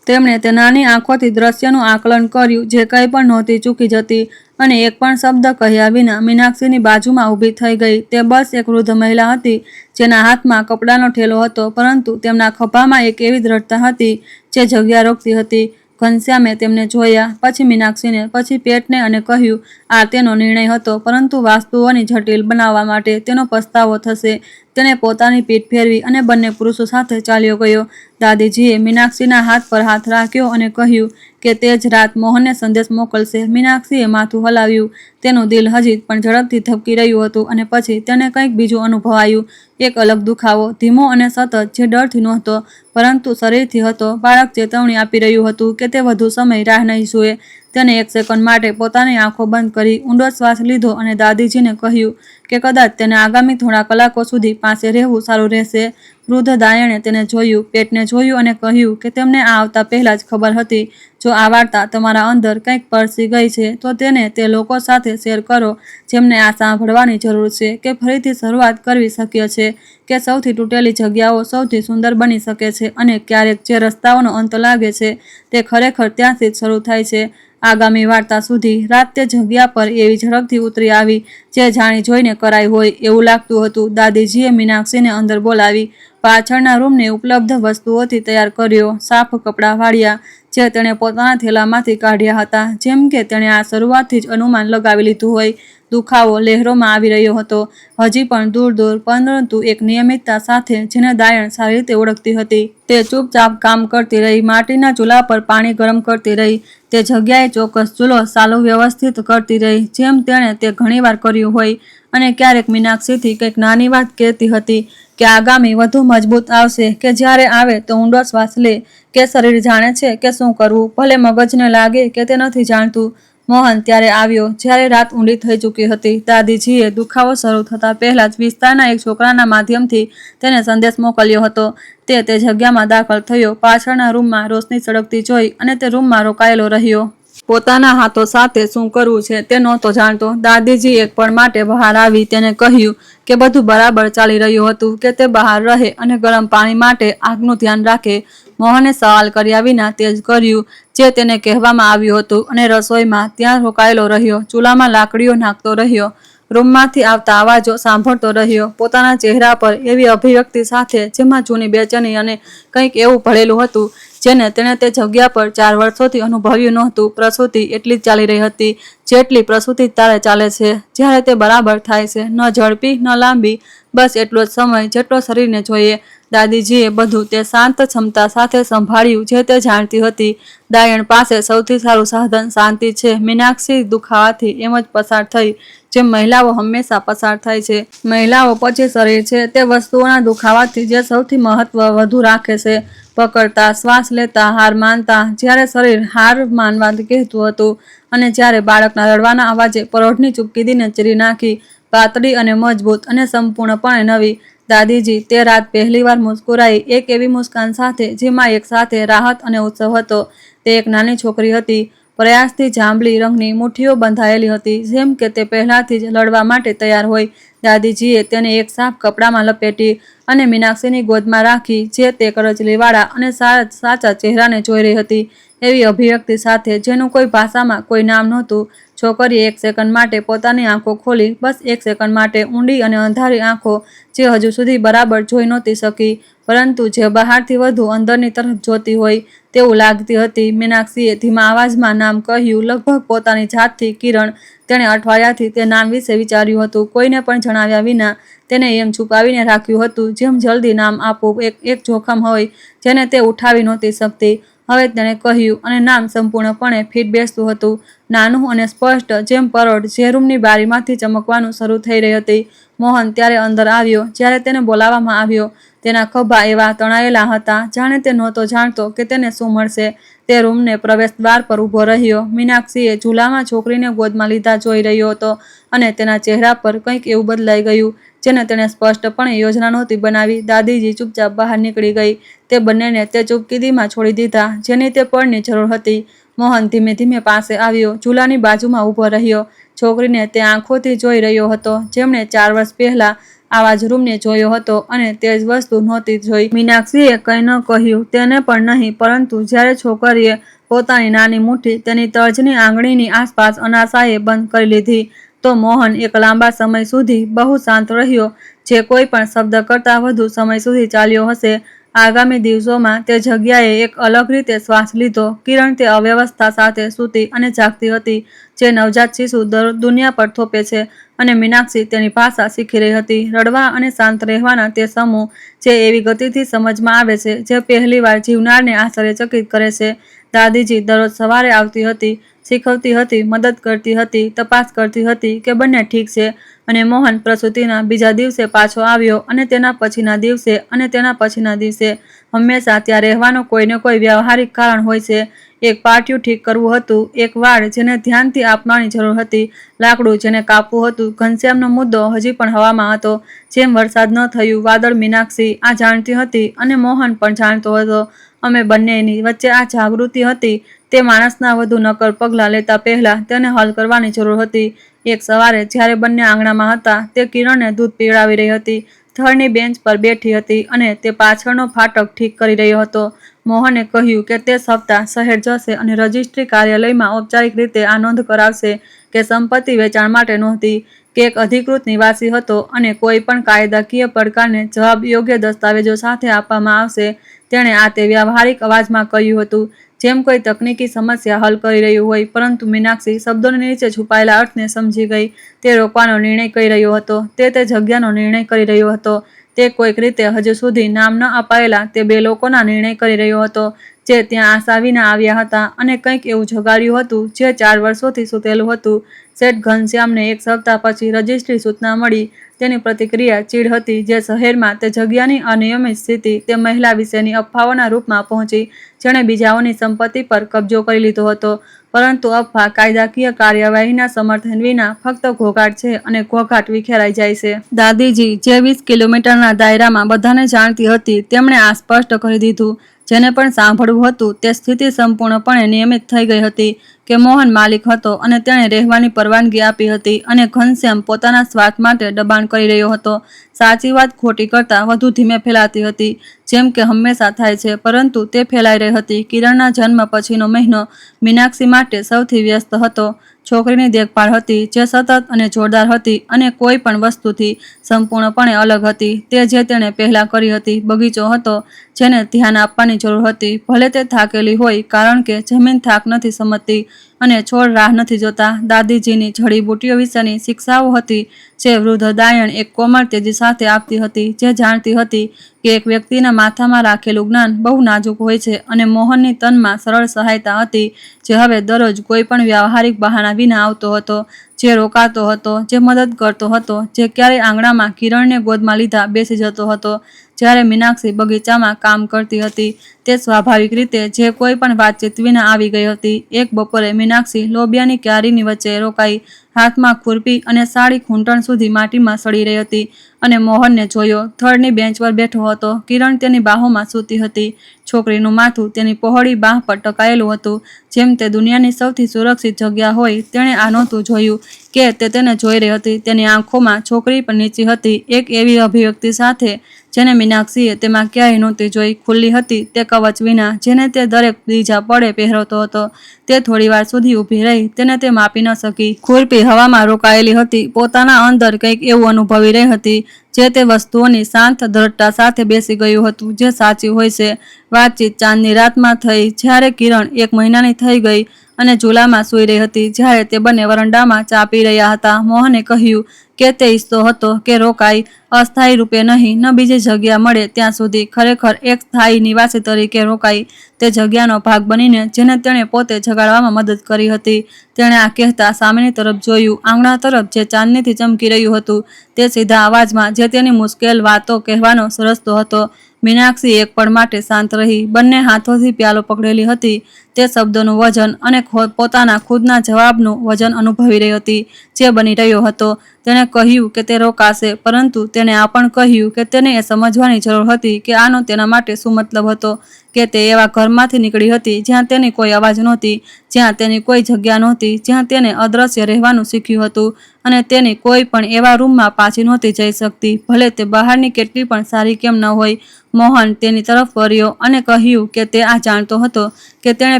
તેમણે તે નાની આંખોથી દ્રશ્યનું આકલન કર્યું જે કંઈ પણ નહોતી ચૂકી જતી, અને એક પણ શબ્દ કહ્યા વિના મીનાક્ષીની બાજુમાં ઊભી થઈ ગઈ. તે બસ એક વૃદ્ધ મહિલા હતી જેના હાથમાં કપડાનો થેલો હતો, પરંતુ તેમના ખભામાં એક એવી દ્રઢતા હતી જે જગ્યા રોકતી હતી. ઘનશ્યામે તેમને જોયા, પછી મીનાક્ષીને, પછી પેટને, અને કહ્યું, આ તેનો નિર્ણય હતો, પરંતુ વાસ્તુઓની જટિલ બનાવવા માટે તેનો પસ્તાવો થશે. તેણે પોતાની પીઠ ફેરવી અને બંને પુરુષો સાથે ચાલ્યો ગયો. દાદીજીએ મીનાક્ષીના હાથ પર હાથ રાખ્યો અને કહ્યું કે તે જ રાત મોહનને સંદેશ મોકલશે. મીનાક્ષીએ માથું હલાવ્યું. તેનું દિલ હજી પણ ઝડપથી ધબકી રહ્યું હતું, અને પછી તેને કંઈક બીજું અનુભવાયું. એક અલગ દુખાવો, ધીમો અને સતત, જે ડરથી નહોતો પરંતુ શરીરથી હતો. બાળક ચેતવણી આપી રહ્યું હતું કે તે વધુ સમય રાહ નહીં જુએ. તેને એક સેકન્ડ માટે પોતાની આંખો બંધ કરી, ઊંડો શ્વાસ લીધો અને દાદીજીને કહ્યું કે કદાચ તેને આગામી થોડા કલાકો સુધી પાસે રહેવું સારું રહેશે. વૃદ્ધ દાયણે તેને જોયું, પેટને જોયું, અને કહ્યું કે તેમને આ આવતા પહેલા જ ખબર હતી. જો આ વાર્તા તમારા અંદર કંઈક પરસી ગઈ છે, તો તેને તે લોકો સાથે શેર કરો જેમને આ સાંભળવાની જરૂર છે, કે ફરીથી શરૂઆત કરવી શક્ય છે, કે સૌથી તૂટેલી જગ્યાઓ સૌથી સુંદર બની શકે છે, અને ક્યારેક જે રસ્તાઓનો અંત લાગે છે તે ખરેખર ત્યાંથી જ શરૂ થાય છે. આગામી વાર્તા સુધી રાત તે જગ્યા પર એવી ઝડપથી ઉતરી આવી જે જાણી જોઈને કરાઈ હોય એવું લાગતું હતું. દાદીજીએ મીનાક્ષીને અંદર બોલાવી, પાછળના રૂમને ઉપલબ્ધ વસ્તુઓથી તૈયાર કર્યો. સાફ કપડાં વાળ્યા જે તેણે પોતાના થેલામાંથી કાઢ્યા હતા, જેમ કે તેણે આ શરૂઆતથી જ અનુમાન લગાવી લીધું હોય. દુખાવો લહેરોમાં આવી રહ્યો હતો, હજી પણ દૂર દૂર, પરંતુ એક નિયમિતતા સાથે જેને દાયણ સારી રીતે ઓળખતી હતી. તે ચૂપચાપ કામ કરતી રહી, માટીના ચૂલા પર પાણી ગરમ કરતી રહી, તે જગ્યાએ ચોક્કસ ચૂલો ચાલુ વ્યવસ્થિત કરતી રહી જેમ તેણે તે ઘણીવાર કર્યું હોય, અને ક્યારેક મીનાક્ષીથી કંઈક નાની વાત કહેતી હતી કે આગામી વધુ મજબૂત આવશે, કે જ્યારે આવે તો ઊંડો શ્વાસ લે, કે શરીર જાણે છે કે શું કરવું, ભલે મગજને લાગે કે તે નથી જાણતું. મોહન ત્યારે આવ્યો જ્યારે રાત ઊંડી થઈ ચૂકી હતી. દાદીજીએ દુખાવો શરૂ થતાં પહેલા જ વિસ્તારના એક છોકરાના માધ્યમથી તેને સંદેશ મોકલ્યો હતો. તે જગ્યામાં દાખલ થયો, પાછળના રૂમમાં રોશની સળગતી જોઈ, અને તે રૂમમાં રોકાયેલો રહ્યો. પોતાના હાથો સાથે શું કરવું છે તે નહોતો જાણતો. દાદીજી એક પળ માટે બહાર આવી તેને કહ્યું કે બધું બરાબર ચાલી રહ્યું હતું, કે તે બહાર રહે અને ગરમ પાણી માટે આગનું ધ્યાન રાખે. મોહને સવાલ કર્યા વિના તે જ કર્યું જે તેને કહેવામાં આવ્યું હતું અને રસોઈમાં ત્યાં રોકાયેલો રહ્યો. ચૂલામાં લાકડીઓ નાખતો રહ્યો, રૂમમાંથી આવતા અવાજો સાંભળતો રહ્યો, પોતાના ચહેરા પર એવી અભિવ્યક્તિ સાથે જેમાં જૂની બેચેની અને કંઈક એવું ભળેલું હતું જેને તેણે તે જગ્યા પર 4 વર્ષોથી અનુભવ્યું નહોતું. પ્રસૂતિ એટલી જ ચાલી રહી હતી જેટલી પ્રસૂતિ તારે ચાલે છે જ્યારે તે બરાબર થાય છે, ન ઝડપી ન લાંબી, બસ એટલો જ સમય જેટલો શરીરને જોઈએ. દાદીજીએ બધું તે શાંત ક્ષમતા સાથે સંભાળ્યું જે તે જાણતી હતી. દાયણ પાસે સૌથી સારું સાધન શાંતિ છે. મીનાક્ષી દુખાવાથી એમ જ પસાર થઈ જેમ મહિલાઓ હંમેશા પસાર થાય છે. મહિલાઓ પછી શરીર છે તે વસ્તુઓના દુખાવાથી જે સૌથી મહત્વ વધુ રાખે છે. પકડતા, શ્વાસ લેતા, હાર માનતા. જ્યારે શરીર હાર માનવા કહેતું હતું અને જ્યારે બાળકના રડવાના અવાજે પરોઢની ચૂપકીદીને ચીરી નાખી, પાતળી અને મજબૂત અને સંપૂર્ણપણે નવી. દાદીજી તે રાત પહેલીવાર મુસ્કુરાઈ, એક એવી મુસ્કાન સાથે જેમાં એક સાથે રાહત અને ઉત્સવ હતો. તે એક નાની છોકરી હતી, પ્રયાસથી જાંબલી રંગની મુઠ્ઠીઓ બંધાયેલી હતી, જેમ કે તે પહેલાથી જ લડવા માટે તૈયાર હોય. દાદીજીએ તેને એક સાફ કપડામાં લપેટી અને મીનાક્ષીની ગોદમાં રાખી જે તે કરચલીવાળા અને સાચા ચહેરાને જોઈ રહી હતી, એવી અભિવ્યક્તિ સાથે જેનું કોઈ ભાષામાં કોઈ નામ નહોતું. છોકરીએ એક સેકન્ડ માટે પોતાની આંખો ખોલી, બસ એક સેકન્ડ માટે. ઊંડી અને અંધારી આંખો જે હજુ સુધી બરાબર જોઈ નહોતી શકી, પરંતુ જે બહારથી વધુ અંદરની તરફ જોતી હોય તેવું લાગતી હતી. મીનાક્ષીએ ધીમા અવાજમાં નામ કહ્યું, લગભગ પોતાની જાતથી. કિરણ. તેણે અઠવાડિયાથી તે નામ વિશે વિચાર્યું હતું, કોઈને પણ જણાવ્યા વિના. તેને એમ છુપાવીને રાખ્યું હતું જેમ જલ્દી નામ આપવું એક જોખમ હોય જેને તે ઉઠાવી નહોતી શકતી. હવે તેણે કહ્યું અને નામ સંપૂર્ણપણે ફિટ બેસતું હતું, નાનું અને સ્પષ્ટ જેમ પરોઢ જે રૂમની બારીમાંથી ચમકવાનું શરૂ થઈ રહી હતી. મોહન ત્યારે અંદર આવ્યો જ્યારે તેને બોલાવવામાં આવ્યો. તેના ખભા એવા તણાયેલા હતા જાણે તે નહોતો જાણતો કે તેને શું મળશે. તે રૂમને પ્રવેશદ્વાર પર ઊભો રહ્યો. મીનાક્ષીએ ઝૂલામાં છોકરીને ગોદમાં લીધા જોઈ રહ્યો હતો અને તેના ચહેરા પર કંઈક એવું બદલાઈ ગયું જેને તેણે સ્પષ્ટપણે યોજના નહોતી બનાવી. દાદીજી ચૂપચાપ બહાર નીકળી ગઈ. તે બંનેને તે ચૂપકીદીમાં છોડી દીધા જેની તે પળની જરૂર હતી. મોહન ધીમે ધીમે પાસે આવ્યો, ઝૂલાની બાજુમાં ઊભો રહ્યો. છોકરીને તે આંખોથી જોઈ રહ્યો હતો જેમણે 4 વર્ષ પહેલા આવા જ રૂમને જોયો હતો અને તે જ વસ્તુ નહોતી જોઈ. મીનાક્ષીએ કંઈ ન કહ્યું, તેને પણ નહીં, પરંતુ જ્યારે છોકરીએ પોતાની નાની મુઠ્ઠી તેની તર્જની આંગળીની આસપાસ અનાસાએ બંધ કરી લીધી તો મોહન એક લાંબા સમય સુધી બહુ શાંત રહ્યો, જે કોઈ પણ શબ્દ કરતાં વધુ સમય સુધી ચાલ્યો હશે. આગામી દિવસોમાં તે જગ્યાએ એક અલગ રીતે શ્વાસ લીધો. કિરણ તે અવ્યવસ્થા સાથે સૂતી અને જાગતી હતી જે નવજાત શિશુ દુનિયા પર થોપે છે અને મીનાક્ષી તેની ભાષા શીખી રહી હતી. રડવા અને શાંત રહેવાના તે સમૂહ જે એવી ગતિથી સમજમાં આવે છે જે પહેલીવાર જીવનારને આશ્ચર્યચકિત કરે છે. દાદીજી દરરોજ સવારે આવતી હતી, શીખવતી હતી, મદદ કરતી હતી, તપાસ કરતી હતી કે બંને ઠીક છે. અને મોહન પ્રસૂતિના બીજા દિવસે પાછો આવ્યો અને તેના પછીના દિવસે અને તેના પછીના દિવસે. હંમેશા ત્યાં રહેવાનો કોઈને કોઈ વ્યવહારિક કારણ હોય છે. એક પાટિયું ઠીક કરવું હતું, એક વાળ જેને ધ્યાનથી આપવાની જરૂર હતી, લાકડું જેને કાપવું હતું. ઘનશ્યામનો મુદ્દો હજી પણ હવામાં હતો જેમ વરસાદ ન થયું વાદળ. મીનાક્ષી આ જાણતી હતી અને મોહન પણ જાણતો હતો. અમે બંનેની વચ્ચે આ જાગૃતિ હતી. તે માણસના વધુ નક્કર પગલાં લેતા પહેલા તેને હલ કરવાની જરૂર હતી. એક સવારે જ્યારે બંને આંગણામાં હતા, તે કિરણને દૂધ પીવડાવી રહી હતી. સ્થળની બેન્ચ પર બેઠી હતી અને તે પાછળનો ફાટક ઠીક કરી રહ્યો હતો. મોહને કહ્યું કે તે સપ્તાહ શહેર જશે અને રજિસ્ટ્રી કાર્યાલયમાં ઔપચારિક રીતે આ નોંધ કરાવશે કે સંપત્તિ વેચાણ માટે નહોતી, કે એક અધિકૃત નિવાસી હતો અને કોઈ પણ કાયદાકીય પડકારને જવાબ યોગ્ય દસ્તાવેજો સાથે આપવામાં આવશે. તેણે આ તે વ્યવહારિક અવાજમાં કહ્યું હતું જેમ કોઈ તકનીકી સમસ્યા હલ કરી રહ્યું હોય, પરંતુ મીનાક્ષી શબ્દોની નીચે છુપાયેલા અર્થને સમજી ગઈ. તે રોકવાનો નિર્ણય કરી રહ્યો હતો, તે જગ્યાનો નિર્ણય કરી રહ્યો હતો, તે કોઈક રીતે હજુ સુધી નામ ન અપાયેલા તે બે લોકોના નિર્ણય કરી રહ્યો હતો જે ત્યાં આશા વિના આવ્યા હતા અને કંઈક એવું જગાડ્યું હતું જે 4 વર્ષોથી સૂતેલું હતું. શેઠ ઘનશ્યામને એક સપ્તાહ પછી રજિસ્ટ્રી સૂચના મળી. તેની પ્રતિક્રિયા ચીડ હતી જે શહેરમાં તે જગ્યાની અનિયમિત સ્થિતિ, તે મહિલા વિશેની અફવાઓના રૂપમાં પહોંચી જેણે બીજાઓની સંપત્તિ પર કબજો કરી લીધો હતો. પરંતુ અફવા કાયદાકીય કાર્યવાહીના સમર્થન વિના ફક્ત ઘોઘાટ છે અને ઘોઘાટ વિખેરાઈ જાય છે. દાદીજી જે 20 કિલોમીટરના દાયરામાં બધાને જાણતી હતી, તેમણે આ સ્પષ્ટ કરી દીધું. જેને પણ સાંભળવું હતું તે સ્થિતિ સંપૂર્ણપણે નિયમિત થઈ ગઈ હતી કે મોહન માલિક હતો અને તેણે રહેવાની પરવાનગી આપી હતી અને ઘનશ્યામ પોતાના સ્વાર્થ માટે દબાણ કરી રહ્યો હતો. સાચી વાત ખોટી કરતાં વધુ ધીમે ફેલાતી હતી, જેમ કે હંમેશા થાય છે, પરંતુ તે ફેલાઈ રહી હતી. કિરણના જન્મ પછીનો મહિનો મીનાક્ષી માટે સૌથી વ્યસ્ત હતો. છોકરીની દેખભાળ હતી જે સતત અને જોરદાર હતી અને કોઈ પણ વસ્તુથી સંપૂર્ણપણે અલગ હતી તે જે તેણે પહેલાં કરી હતી. બગીચો હતો જેને ધ્યાન આપવાની જરૂર હતી, ભલે તે થાકેલી હોય, કારણ કે જમીન થાક નથી સમજતી અને છોડ રાહ નથી જોતા. દાદીજીની જડીબુટ્ટીઓ વિશેની શિક્ષાઓ હતી જે વૃદ્ધ દાયણ એક કોમળ તેજી સાથે આપતી હતી, જે જાણતી હતી કે એક વ્યક્તિના માથામાં રાખેલું જ્ઞાન બહુ નાજુક હોય છે. અને મોહનની તનમાં સરળ સહાયતા હતી જે હવે દરરોજ કોઈ પણ વ્યવહારિક બહાના વિના આવતો હતો, જે રોકાતો હતો, જે મદદ કરતો હતો, જે ક્યારેય આંગણામાં કિરણને ગોદમાં લીધા બેસી જતો હતો જ્યારે મીનાક્ષી બગીચામાં કામ કરતી હતી. તે સ્વાભાવિક રીતે જે કોઈ પણ વાતચીત વિના આવી ગઈ હતી. એક બપોરે મીનાક્ષી લોબિયાની ક્યારીની વચ્ચે રોકાઈ, હાથમાં ખુરપી અને સાડી ઘૂંટણ સુધી માટીમાં સડી રહી હતી અને મોહનને જોયો. થડની બેન્ચ પર બેઠો હતો. કિરણ તેની બાહોમાં સૂતી હતી. છોકરીનું માથું તેની પહોળી બાહ પર ટકાયેલું હતું, જેમ તે દુનિયાની સૌથી સુરક્ષિત જગ્યા હોય. તેણે આ નહોતું જોયું કે તે તેને જોઈ રહી હતી. તેની આંખોમાં છોકરી પર નીચી હતી, એક એવી અભિવ્યક્તિ સાથે જેને મીનાક્ષીએ તેમાં ક્યાંય નહોતી જોઈ. ખુલ્લી હતી તે કવચ વિના, જેને તે દરેક બીજા પળે પહેરતો હતો. તે થોડીવાર સુધી ઊભી રહી. તેને તે માપી ન શકી. ખુરપી હવામાં રોકાયેલી હતી. પોતાના અંદર કંઈક એવું અનુભવી રહી હતી જે તે વસ્તુઓની શાંત દ્રઢતા સાથે બેસી ગયું હતું જે સાચી હોય છે. વાતચીત ચાંદની રાતમાં થઈ જ્યારે કિરણ 1 મહિનાની થઈ ગઈ અને ઝૂલામાં સૂઈ રહી હતી. જ્યારે તે બંને વરંડામાં ચા પી રહ્યા હતા, મોહને કહ્યું કે તે ઈચ્છતો હતો કે રોકાય, અસ્થાયી રૂપે નહીં, ન બીજી જગ્યા મળે ત્યાં સુધી, ખરેખર એક સ્થાયી નિવાસી તરીકે રોકાય, તે જગ્યાનો ભાગ બનીને જેને તેણે પોતે જગાડવામાં મદદ કરી હતી. તેણે આ કહેતા સામેની તરફ જોયું, આંગણા તરફ જે ચાંદનીથી ચમકી રહ્યું હતું. તે સીધા અવાજમાં જે તેની મુશ્કેલ વાતો કહેવાનો રસ્તો હતો. મીનાક્ષી એક પળ માટે શાંત રહી. બંને હાથોથી પ્યાલો પકડેલી હતી. તે શબ્દોનું વજન અને પોતાના ખુદના જવાબનું વજન અનુભવી રહી હતી જે બની રહ્યો હતો. તેણે કહ્યું કે તે રોકાશે, પરંતુ તેણે આ પણ કહ્યું કે તેને એ સમજવાની જરૂર હતી કે આનો તેના માટે શું મતલબ હતો, કે તે એવા ઘરમાંથી નીકળી હતી જ્યાં તેની કોઈ અવાજ નહોતી, જ્યાં તેની કોઈ જગ્યા નહોતી, જ્યાં તેને અદ્રશ્ય રહેવાનું શીખ્યું હતું અને તેની કોઈ પણ એવા રૂમમાં પાછી નહોતી જઈ શકતી, ભલે તે બહારની કેટલી પણ સારી કેમ ન હોય. મોહન તેની તરફ વળ્યો અને કહ્યું કે તે આ જાણતો હતો કે તેણે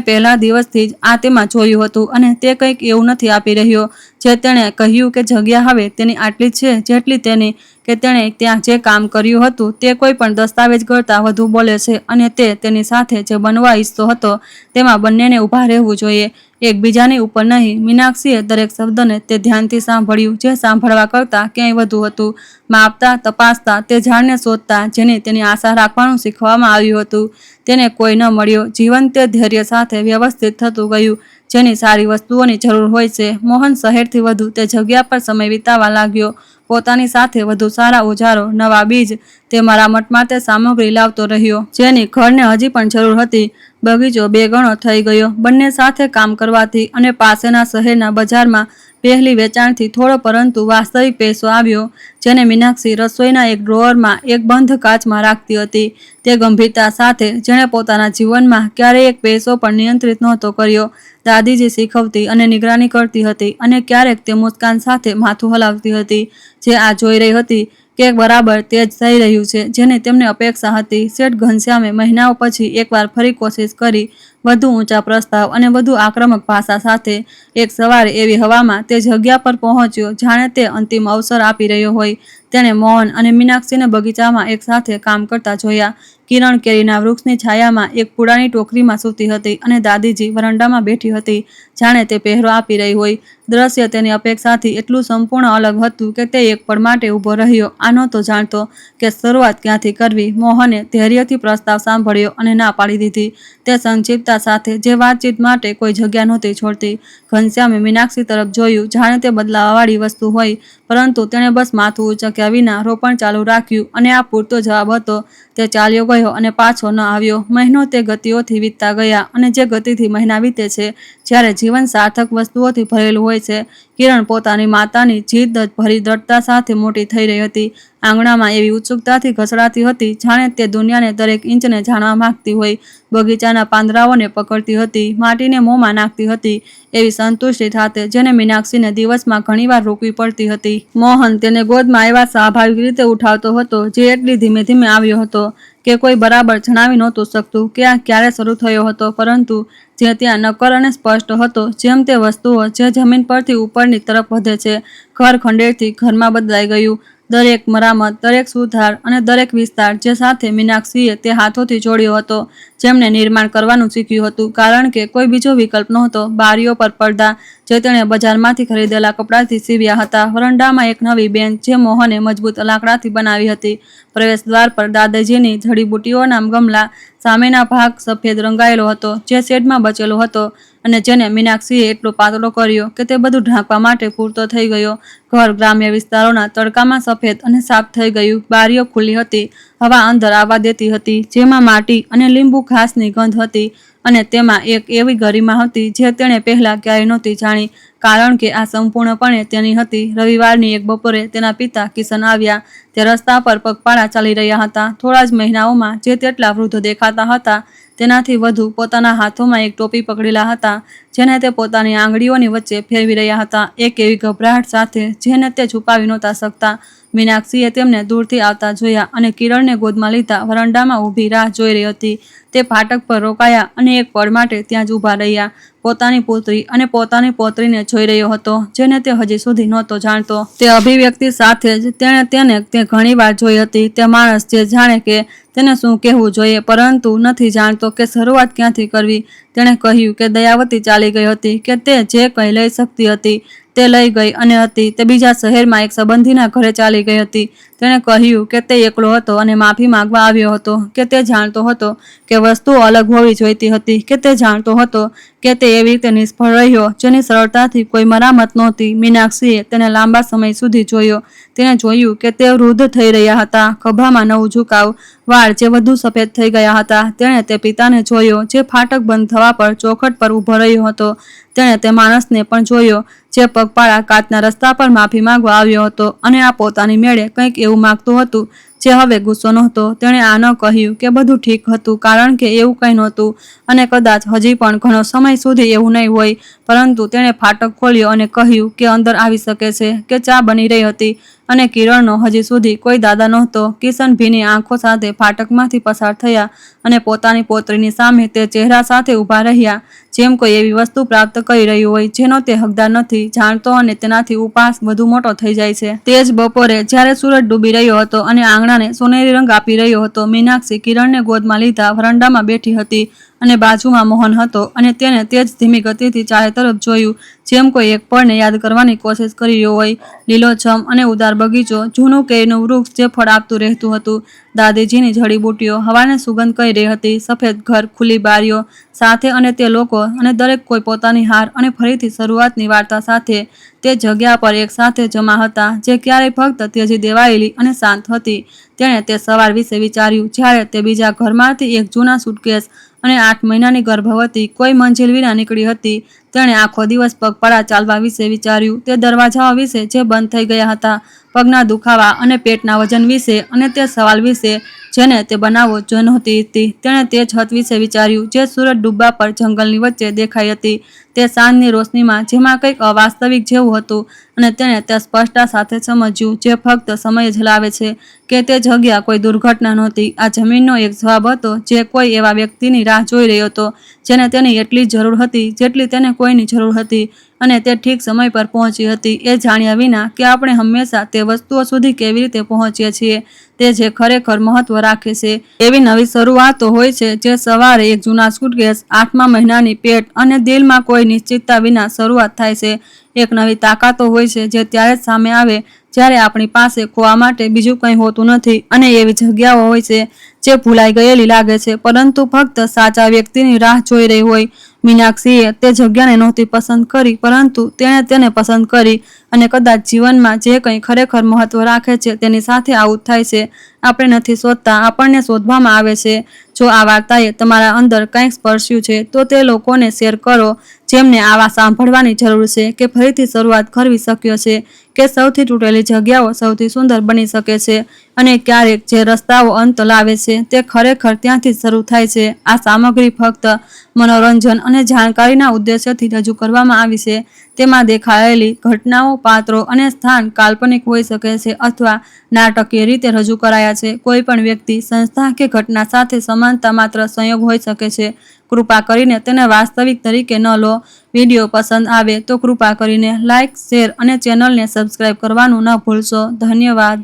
પહેલા દિવસથી જ આ તેમાં જોયું હતું અને તે કંઈક એવું નથી આપી રહ્યો જે તેણે કહ્યું કે જગ્યા હવે તેની આટલી છે જેટલી તેની, કે તેણે ત્યાં જે કામ કર્યું હતું તે કોઈ પણ દસ્તાવેજ કરતાં વધુ બોલે છે અને તે તેની સાથે જે બનવા ઈચ્છતો હતો તેમાં બંનેને ઊભા રહેવું જોઈએ, એકબીજાની ઉપર નહીં. મીનાક્ષીએ દરેક શબ્દને તે ધ્યાનથી સાંભળ્યું, જે સાંભળવા કરતાં ક્યાંય વધુ હતું. માપતા, તપાસતા, તે ઝાડને શોધતા જેની તેની આશા રાખવાનું શીખવામાં આવ્યું હતું. તેને કોઈ ન મળ્યો. જીવન તે ધૈર્ય સાથે વ્યવસ્થિત થતું ગયું જેની સારી વસ્તુઓની જરૂર હોય છે. મોહન શહેરથી વધુ તે જગ્યા પર સમય વિતાવવા લાગ્યો. પોતાની સાથે વધુ સારા ઓજારો, નવા બીજ, તે મરામત માટે સામગ્રી લાવતો રહ્યો જેની ઘરને હજી પણ જરૂર હતી. બગીચો 2 ગણો થઈ ગયો. બંને સાથે કામ કરવાથી અને પાસેના શહેરના બજારમાં પહેલી વેચાણથી થોડો પરંતુ વાસ્તવિક પૈસો આવ્યો, જેને મીનાક્ષી રસોઈના એક ડ્રોઅરમાં એક બંધ કાચમાં રાખતી હતી. તે ગંભીરતા સાથે જેણે પોતાના જીવનમાં ક્યારેય એક પૈસો પણ નિયંત્રિત નહોતો કર્યો. દાદીજી શીખવતી અને નિગરાની કરતી હતી અને ક્યારેક તે મુસ્કાન સાથે માથું હલાવતી હતી, જે આ જોઈ રહી હતી કે બરાબર તે જ થઈ રહ્યું છે જેની તેમને અપેક્ષા હતી. શેઠ ઘનશ્યામે મહિનાઓ પછી એકવાર ફરી કોશિશ કરી, વધુ ઊંચા પ્રસ્તાવ અને વધુ આક્રમક ભાષા સાથે. એક સવારે એવી હવામાં તે જગ્યા પર પહોંચ્યો જાણે તે અંતિમ અવસર આપી રહ્યો હોય. તેણે મોહન અને મીનાક્ષીને બગીચામાં એક સાથે કામ કરતા જોયા. કિરણ કેરીના વૃક્ષની છાયામાં એક પુડાની ટોકરીમાં સૂતી હતી અને દાદીજી વરંડામાં બેઠી હતી જાણે તે પહેરો આપી રહી હોય. દ્રશ્ય તેની અપેક્ષાથી એટલું સંપૂર્ણ અલગ હતું કે તે એક પળ માટે ઊભો રહ્યો. આ નહોતો જાણતો કે શરૂઆત ક્યાંથી કરવી. મોહને ધૈર્યથી પ્રસ્તાવ સાંભળ્યો અને ના પાડી દીધી, તે સંક્ષિપ્તતા સાથે જે વાતચીત માટે કોઈ જગ્યા નહોતી છોડતી. ઘનશ્યામે મીનાક્ષી તરફ જોયું જાણે તે બદલાવાવાળી વસ્તુ હોય, પરંતુ તેણે બસ માથું ઉંચક્યા વિના રોપણ ચાલુ રાખ્યું અને આ પૂરતો જવાબ હતો. તે ચાલ્યો ગયો અને પાછો ન આવ્યો. મહિનો તે ગતિઓથી વીતતા ગયા અને જે ગતિથી મહિના વીતે છે જ્યારે જીવન સાર્થક વસ્તુઓથી ભરેલું હોય છે. કિરણ પોતાની માતાની જીદ ભરી દ્રઢતા સાથે મોટી થઈ રહી હતી. આંગણામાં એવી ઉત્સુકતાથી ઘસડાતી હતી જાણે તે દુનિયાને દરેક ઇંચને જાણવા માંગતી હોય. બગીચાના પાંદડાઓને પકડતી હતી, માટીને મોંમાં નાખતી હતી, એવી સંતુષ્ટિ સાથે જેને મીનાક્ષીને દિવસમાં ઘણીવાર રોકવી પડતી હતી. મોહન તેને ગોદમાં એવા સ્વાભાવિક રીતે ઉઠાવતો હતો જે એટલી ધીમે ધીમે આવ્યો હતો કે કોઈ બરાબર જણાવી નહોતું શકતું કે આ ક્યારે શરૂ થયો હતો, પરંતુ જે ત્યાં નક્કર અને સ્પષ્ટ હતો, જેમ તે વસ્તુઓ જે જમીન પરથી ઉપરની તરફ વધે છે. ઘર ખંડેરથી ઘરમાં બદલાઈ ગયું. દરેક મરામત, દરેક સુધાર અને દરેક વિસ્તાર જે સાથે મીનાક્ષીએ તે હાથોથી જોડ્યો હતો, જેમણે નિર્માણ કરવાનું શીખ્યું હતું, કારણ કે કોઈ બીજો વિકલ્પ નહોતો. બારીઓ પર પડદા જે તેણે બજારમાંથી ખરીદેલા કપડાથી સીવ્યા હતા. વરંડામાં એક નવી બેન્ચ જે મોહને મજબૂત લાકડાથી બનાવી હતી. પ્રવેશદ્વાર પર દાદાજીની જડીબુટ્ટીઓના ગમલા. સામેના ભાગ સફેદ રંગાયેલો હતો જે શેડમાં બચેલો હતો અને જેને મીનાક્ષીએ એટલો પાતળો કર્યો કે તે બધું ઢાંકવા માટે પૂરતો થઈ ગયો. ઘર ગ્રામ્ય વિસ્તારોના તડકામાં સફેદ અને સાફ થઈ ગયું. બારીઓ ખુલ્લી હતી, હવા અંદર આવવા દેતી હતી, જેમાં માટી અને લીંબુ ઘાસની ગંધ હતી અને તેમાં એક એવી ગરિમા હતી જે તેણે પહેલાં ક્યારેય નહોતી જાણી, કારણ કે આ સંપૂર્ણપણે તેની હતી. રવિવારની એક બપોરે તેના પિતા કિશન આવ્યા. તે રસ્તા પર પગપાળા ચાલી રહ્યા હતા. થોડા જ મહિનાઓમાં જે તેટલા વૃદ્ધ દેખાતા હતા તેનાથી વધુ પોતાના હાથોમાં એક ટોપી પકડેલા હતા જેને તે પોતાની આંગળીઓની વચ્ચે ફેરવી રહ્યા હતા, એક એવી ગભરાહટ સાથે જેને તે છુપાવી નહોતા શકતા. મીનાક્ષીએ તેમને દૂરથી આવતા જોયા અને કિરણને ગોદમાં લીધા વરંડામાં ઊભી રાહ જોઈ રહી હતી. તે ફાટક પર રોકાયા અને એક પળ માટે ત્યાં જ ઊભા રહ્યા. પોતાની પુત્રી અને પોતાની પૌત્રીને જોઈ રહ્યો હતો જેને તે હજી સુધી નહોતો જાણતો. તે અભિવ્યક્તિ સાથે જ તેણે તેને તે ઘણીવાર જોઈ હતી. તે માણસ જે જાણે કે તેને શું કહેવું જોઈએ પરંતુ નથી જાણતો કે શરૂઆત ક્યાંથી કરવી. તેણે કહ્યું કે દયાવતી ચાલી ગઈ હતી, કે તે જે કંઈ લઈ શકતી હતી તે લઈ ગઈ અને હતી. તે બીજા શહેરમાં એક સંબંધીના ઘરે ચાલી ગઈ હતી. તેણે કહ્યું કે તે એકલો હતો અને માફી માંગવા આવ્યો હતો, કે તે જાણતો હતો કે વસ્તુઓ અલગ હોવી જોઈતી હતી, કે તે જાણતો હતો કે તે એવી રીતે નિષ્ફળ રહ્યો જેની સરળતાથી કોઈ મરામત નહોતી. મીનાક્ષીએ તેને લાંબા સમય સુધી જોયો. તેણે જોયું કે તે વૃદ્ધ થઈ રહ્યા હતા. ખભામાં નવું ઝુકાવ, વાળ જે વધુ સફેદ થઈ ગયા હતા. તેણે તે પિતાને જોયો જે ફાટક બંધ થવા પર ચોખટ પર ઊભો રહ્યો હતો. તેણે તે માણસને પણ જોયો જે પગપાળા કાચના રસ્તા પર માફી માંગવા આવ્યો હતો અને આ પોતાની મેળે કંઈક એવું માગતું હતું જે હવે ગુસ્સો નહોતો. તેણે આ ન કહ્યું કે બધું ઠીક હતું, કારણ કે એવું કંઈ નહોતું અને કદાચ હજી પણ ઘણો સમય સુધી એવું નહીં હોય, પરંતુ તેણે ફાટક ખોલ્યો અને કહ્યું કે અંદર આવી શકે છે, કે ચા બની રહી હતી અને કિરણનો હજી સુધી કોઈ દાદા નહોતો. કિશન ભીની આંખો સાથે ફાટકમાંથી પસાર થયા અને પોતાની પૌત્રીની સામે તે ચહેરા સાથે ઊભા રહ્યા જેમ કોઈ એવી વસ્તુ પ્રાપ્ત કરી રહ્યું હોય જેનો તે હકદાર નથી, જાણતો, અને તેનાથી ઉપહાસ વધુ મોટો થઈ જાય છે. તે જ બપોરે જ્યારે સૂરજ ડૂબી રહ્યો હતો અને આંગણાને સોનેરી રંગ આપી રહ્યો હતો, મીનાક્ષી કિરણને ગોદમાં લીધા વરંડામાં બેઠી હતી અને બાજુમાં મોહન હતો અને તેને તે જ ધીમી ગતિથી ચારે તરફ જોયું જેમ કોઈ એક પળને યાદ કરવાની કોશિશ કરી રહ્યો હોય. લીલોછમ અને ઉદાર બગીચો, જૂનું કેરીનું વૃક્ષ જે ફળ આપતું રહેતું હતું, દાદીજીની જડીબુટ્ટીઓ હવાને સુગંધ કરી રહી હતી, સફેદ ઘર, ખુલ્લી બારીઓ સાથે અને તે લોકો અને દરેક કોઈ પોતાની હાર અને ફરીથી શરૂઆતની વાર્તા સાથે તે જગ્યા પર એક સાથે જમા હતા જે ક્યારેય ફક્ત ત્યજી દેવાયેલી અને શાંત હતી. તેણે તે સવાર વિશે વિચાર્યું જ્યારે તે બીજા ઘરમાંથી એક જૂના સુટકેસ અને 8 મહિનાની ગર્ભવતી કોઈ મંજિલ વિના નીકળી હતી. તેણે આખો દિવસ પગપાળા ચાલવા વિશે વિચાર્યું, તે દરવાજાઓ વિશે જે બંધ થઈ ગયા હતા, પગના દુખાવા અને પેટના વજન વિશે અને તે સવાલ વિશે જેને તે બનાવવો જ નહોતી હતી. તેણે તે છત વિશે વિચાર્યું જે સૂરજ ડૂબવા પર જંગલની વચ્ચે દેખાઈ હતી, તે સાંજની રોશનીમાં જેમાં કંઈક અવાસ્તવિક જેવું હતું, અને તેણે તે સ્પષ્ટતા સાથે સમજ્યું જે ફક્ત સમય જ લાવે છે કે તે જગ્યા કોઈ દુર્ઘટના નહોતી. આ જમીનનો એક જવાબ હતો જે કોઈ એવા વ્યક્તિની રાહ જોઈ રહ્યો હતો જેને તેની એટલી જરૂર હતી જેટલી તેને કોઈની જરૂર હતી, અને તે ઠીક સમય પર પહોંચી હતી એ જાણ્યા વિના કે આપણે હંમેશા તે વસ્તુઓ સુધી કેવી રીતે પહોંચીએ છીએ તે જે ખરેખર મહત્વ રાખે છે. એવી નવી શરૂઆતો હોય છે જે સવારે એક જૂના સુટકેસ, 8મા મહિનાની પેટ અને દિલમાં કોઈ નિશ્ચિતતા વિના શરૂઆત થાય છે. એક નવી તાકાતો હોય છે જે ત્યારે જ સામે આવે જ્યારે આપણી પાસે ખોવા માટે બીજું કંઈ હોતું નથી, અને એવી જગ્યાઓ હોય છે જે ભૂલાઈ ગયેલી લાગે છે પરંતુ ફક્ત સાચા વ્યક્તિની રાહ જોઈ રહી હોય. મીનાક્ષીએ તે જગ્યાને નહોતી પસંદ કરી, પરંતુ તેણે તેને પસંદ કરી, અને કદાચ જીવનમાં જે કંઈ ખરેખર મહત્વ રાખે છે તેની સાથે આવું થાય છે. આપણે નથી શોધતા, આપણને શોધવામાં આવે છે. જો આ વાર્તાએ તમારા અંદર કંઈક સ્પર્શ્યું છે તો તે લોકોને શેર કરો જેમને આવા સાંભળવાની જરૂર છે કે ફરીથી શરૂઆત કરવી શક્ય છે, કે સૌથી તૂટેલી જગ્યાઓ સૌથી સુંદર બની શકે છે અને ક્યારેક જે રસ્તાઓ અંત લાવે છે તે ખરેખર ત્યાંથી શરૂ થાય છે. આ સામગ્રી ફક્ત મનોરંજન અને જાણકારીના ઉદ્દેશ્યથી રજૂ કરવામાં આવી છે. તેમાં દેખાયેલી ઘટનાઓ, પાત્રો અને સ્થાન કાલ્પનિક હોઈ શકે છે અથવા નાટકીય રીતે રજૂ કરાયા છે. કોઈ પણ વ્યક્તિ, સંસ્થા કે ઘટના સાથે સમાનતા માત્ર સંયોગ હોઈ શકે છે. કૃપા કરીને તેને વાસ્તવિક તરીકે ન લો. વિડીયો પસંદ આવે તો કૃપા કરીને લાઇક, શેર અને ચેનલને સબસ્ક્રાઇબ કરવાનું ન ભૂલશો. ધન્યવાદ.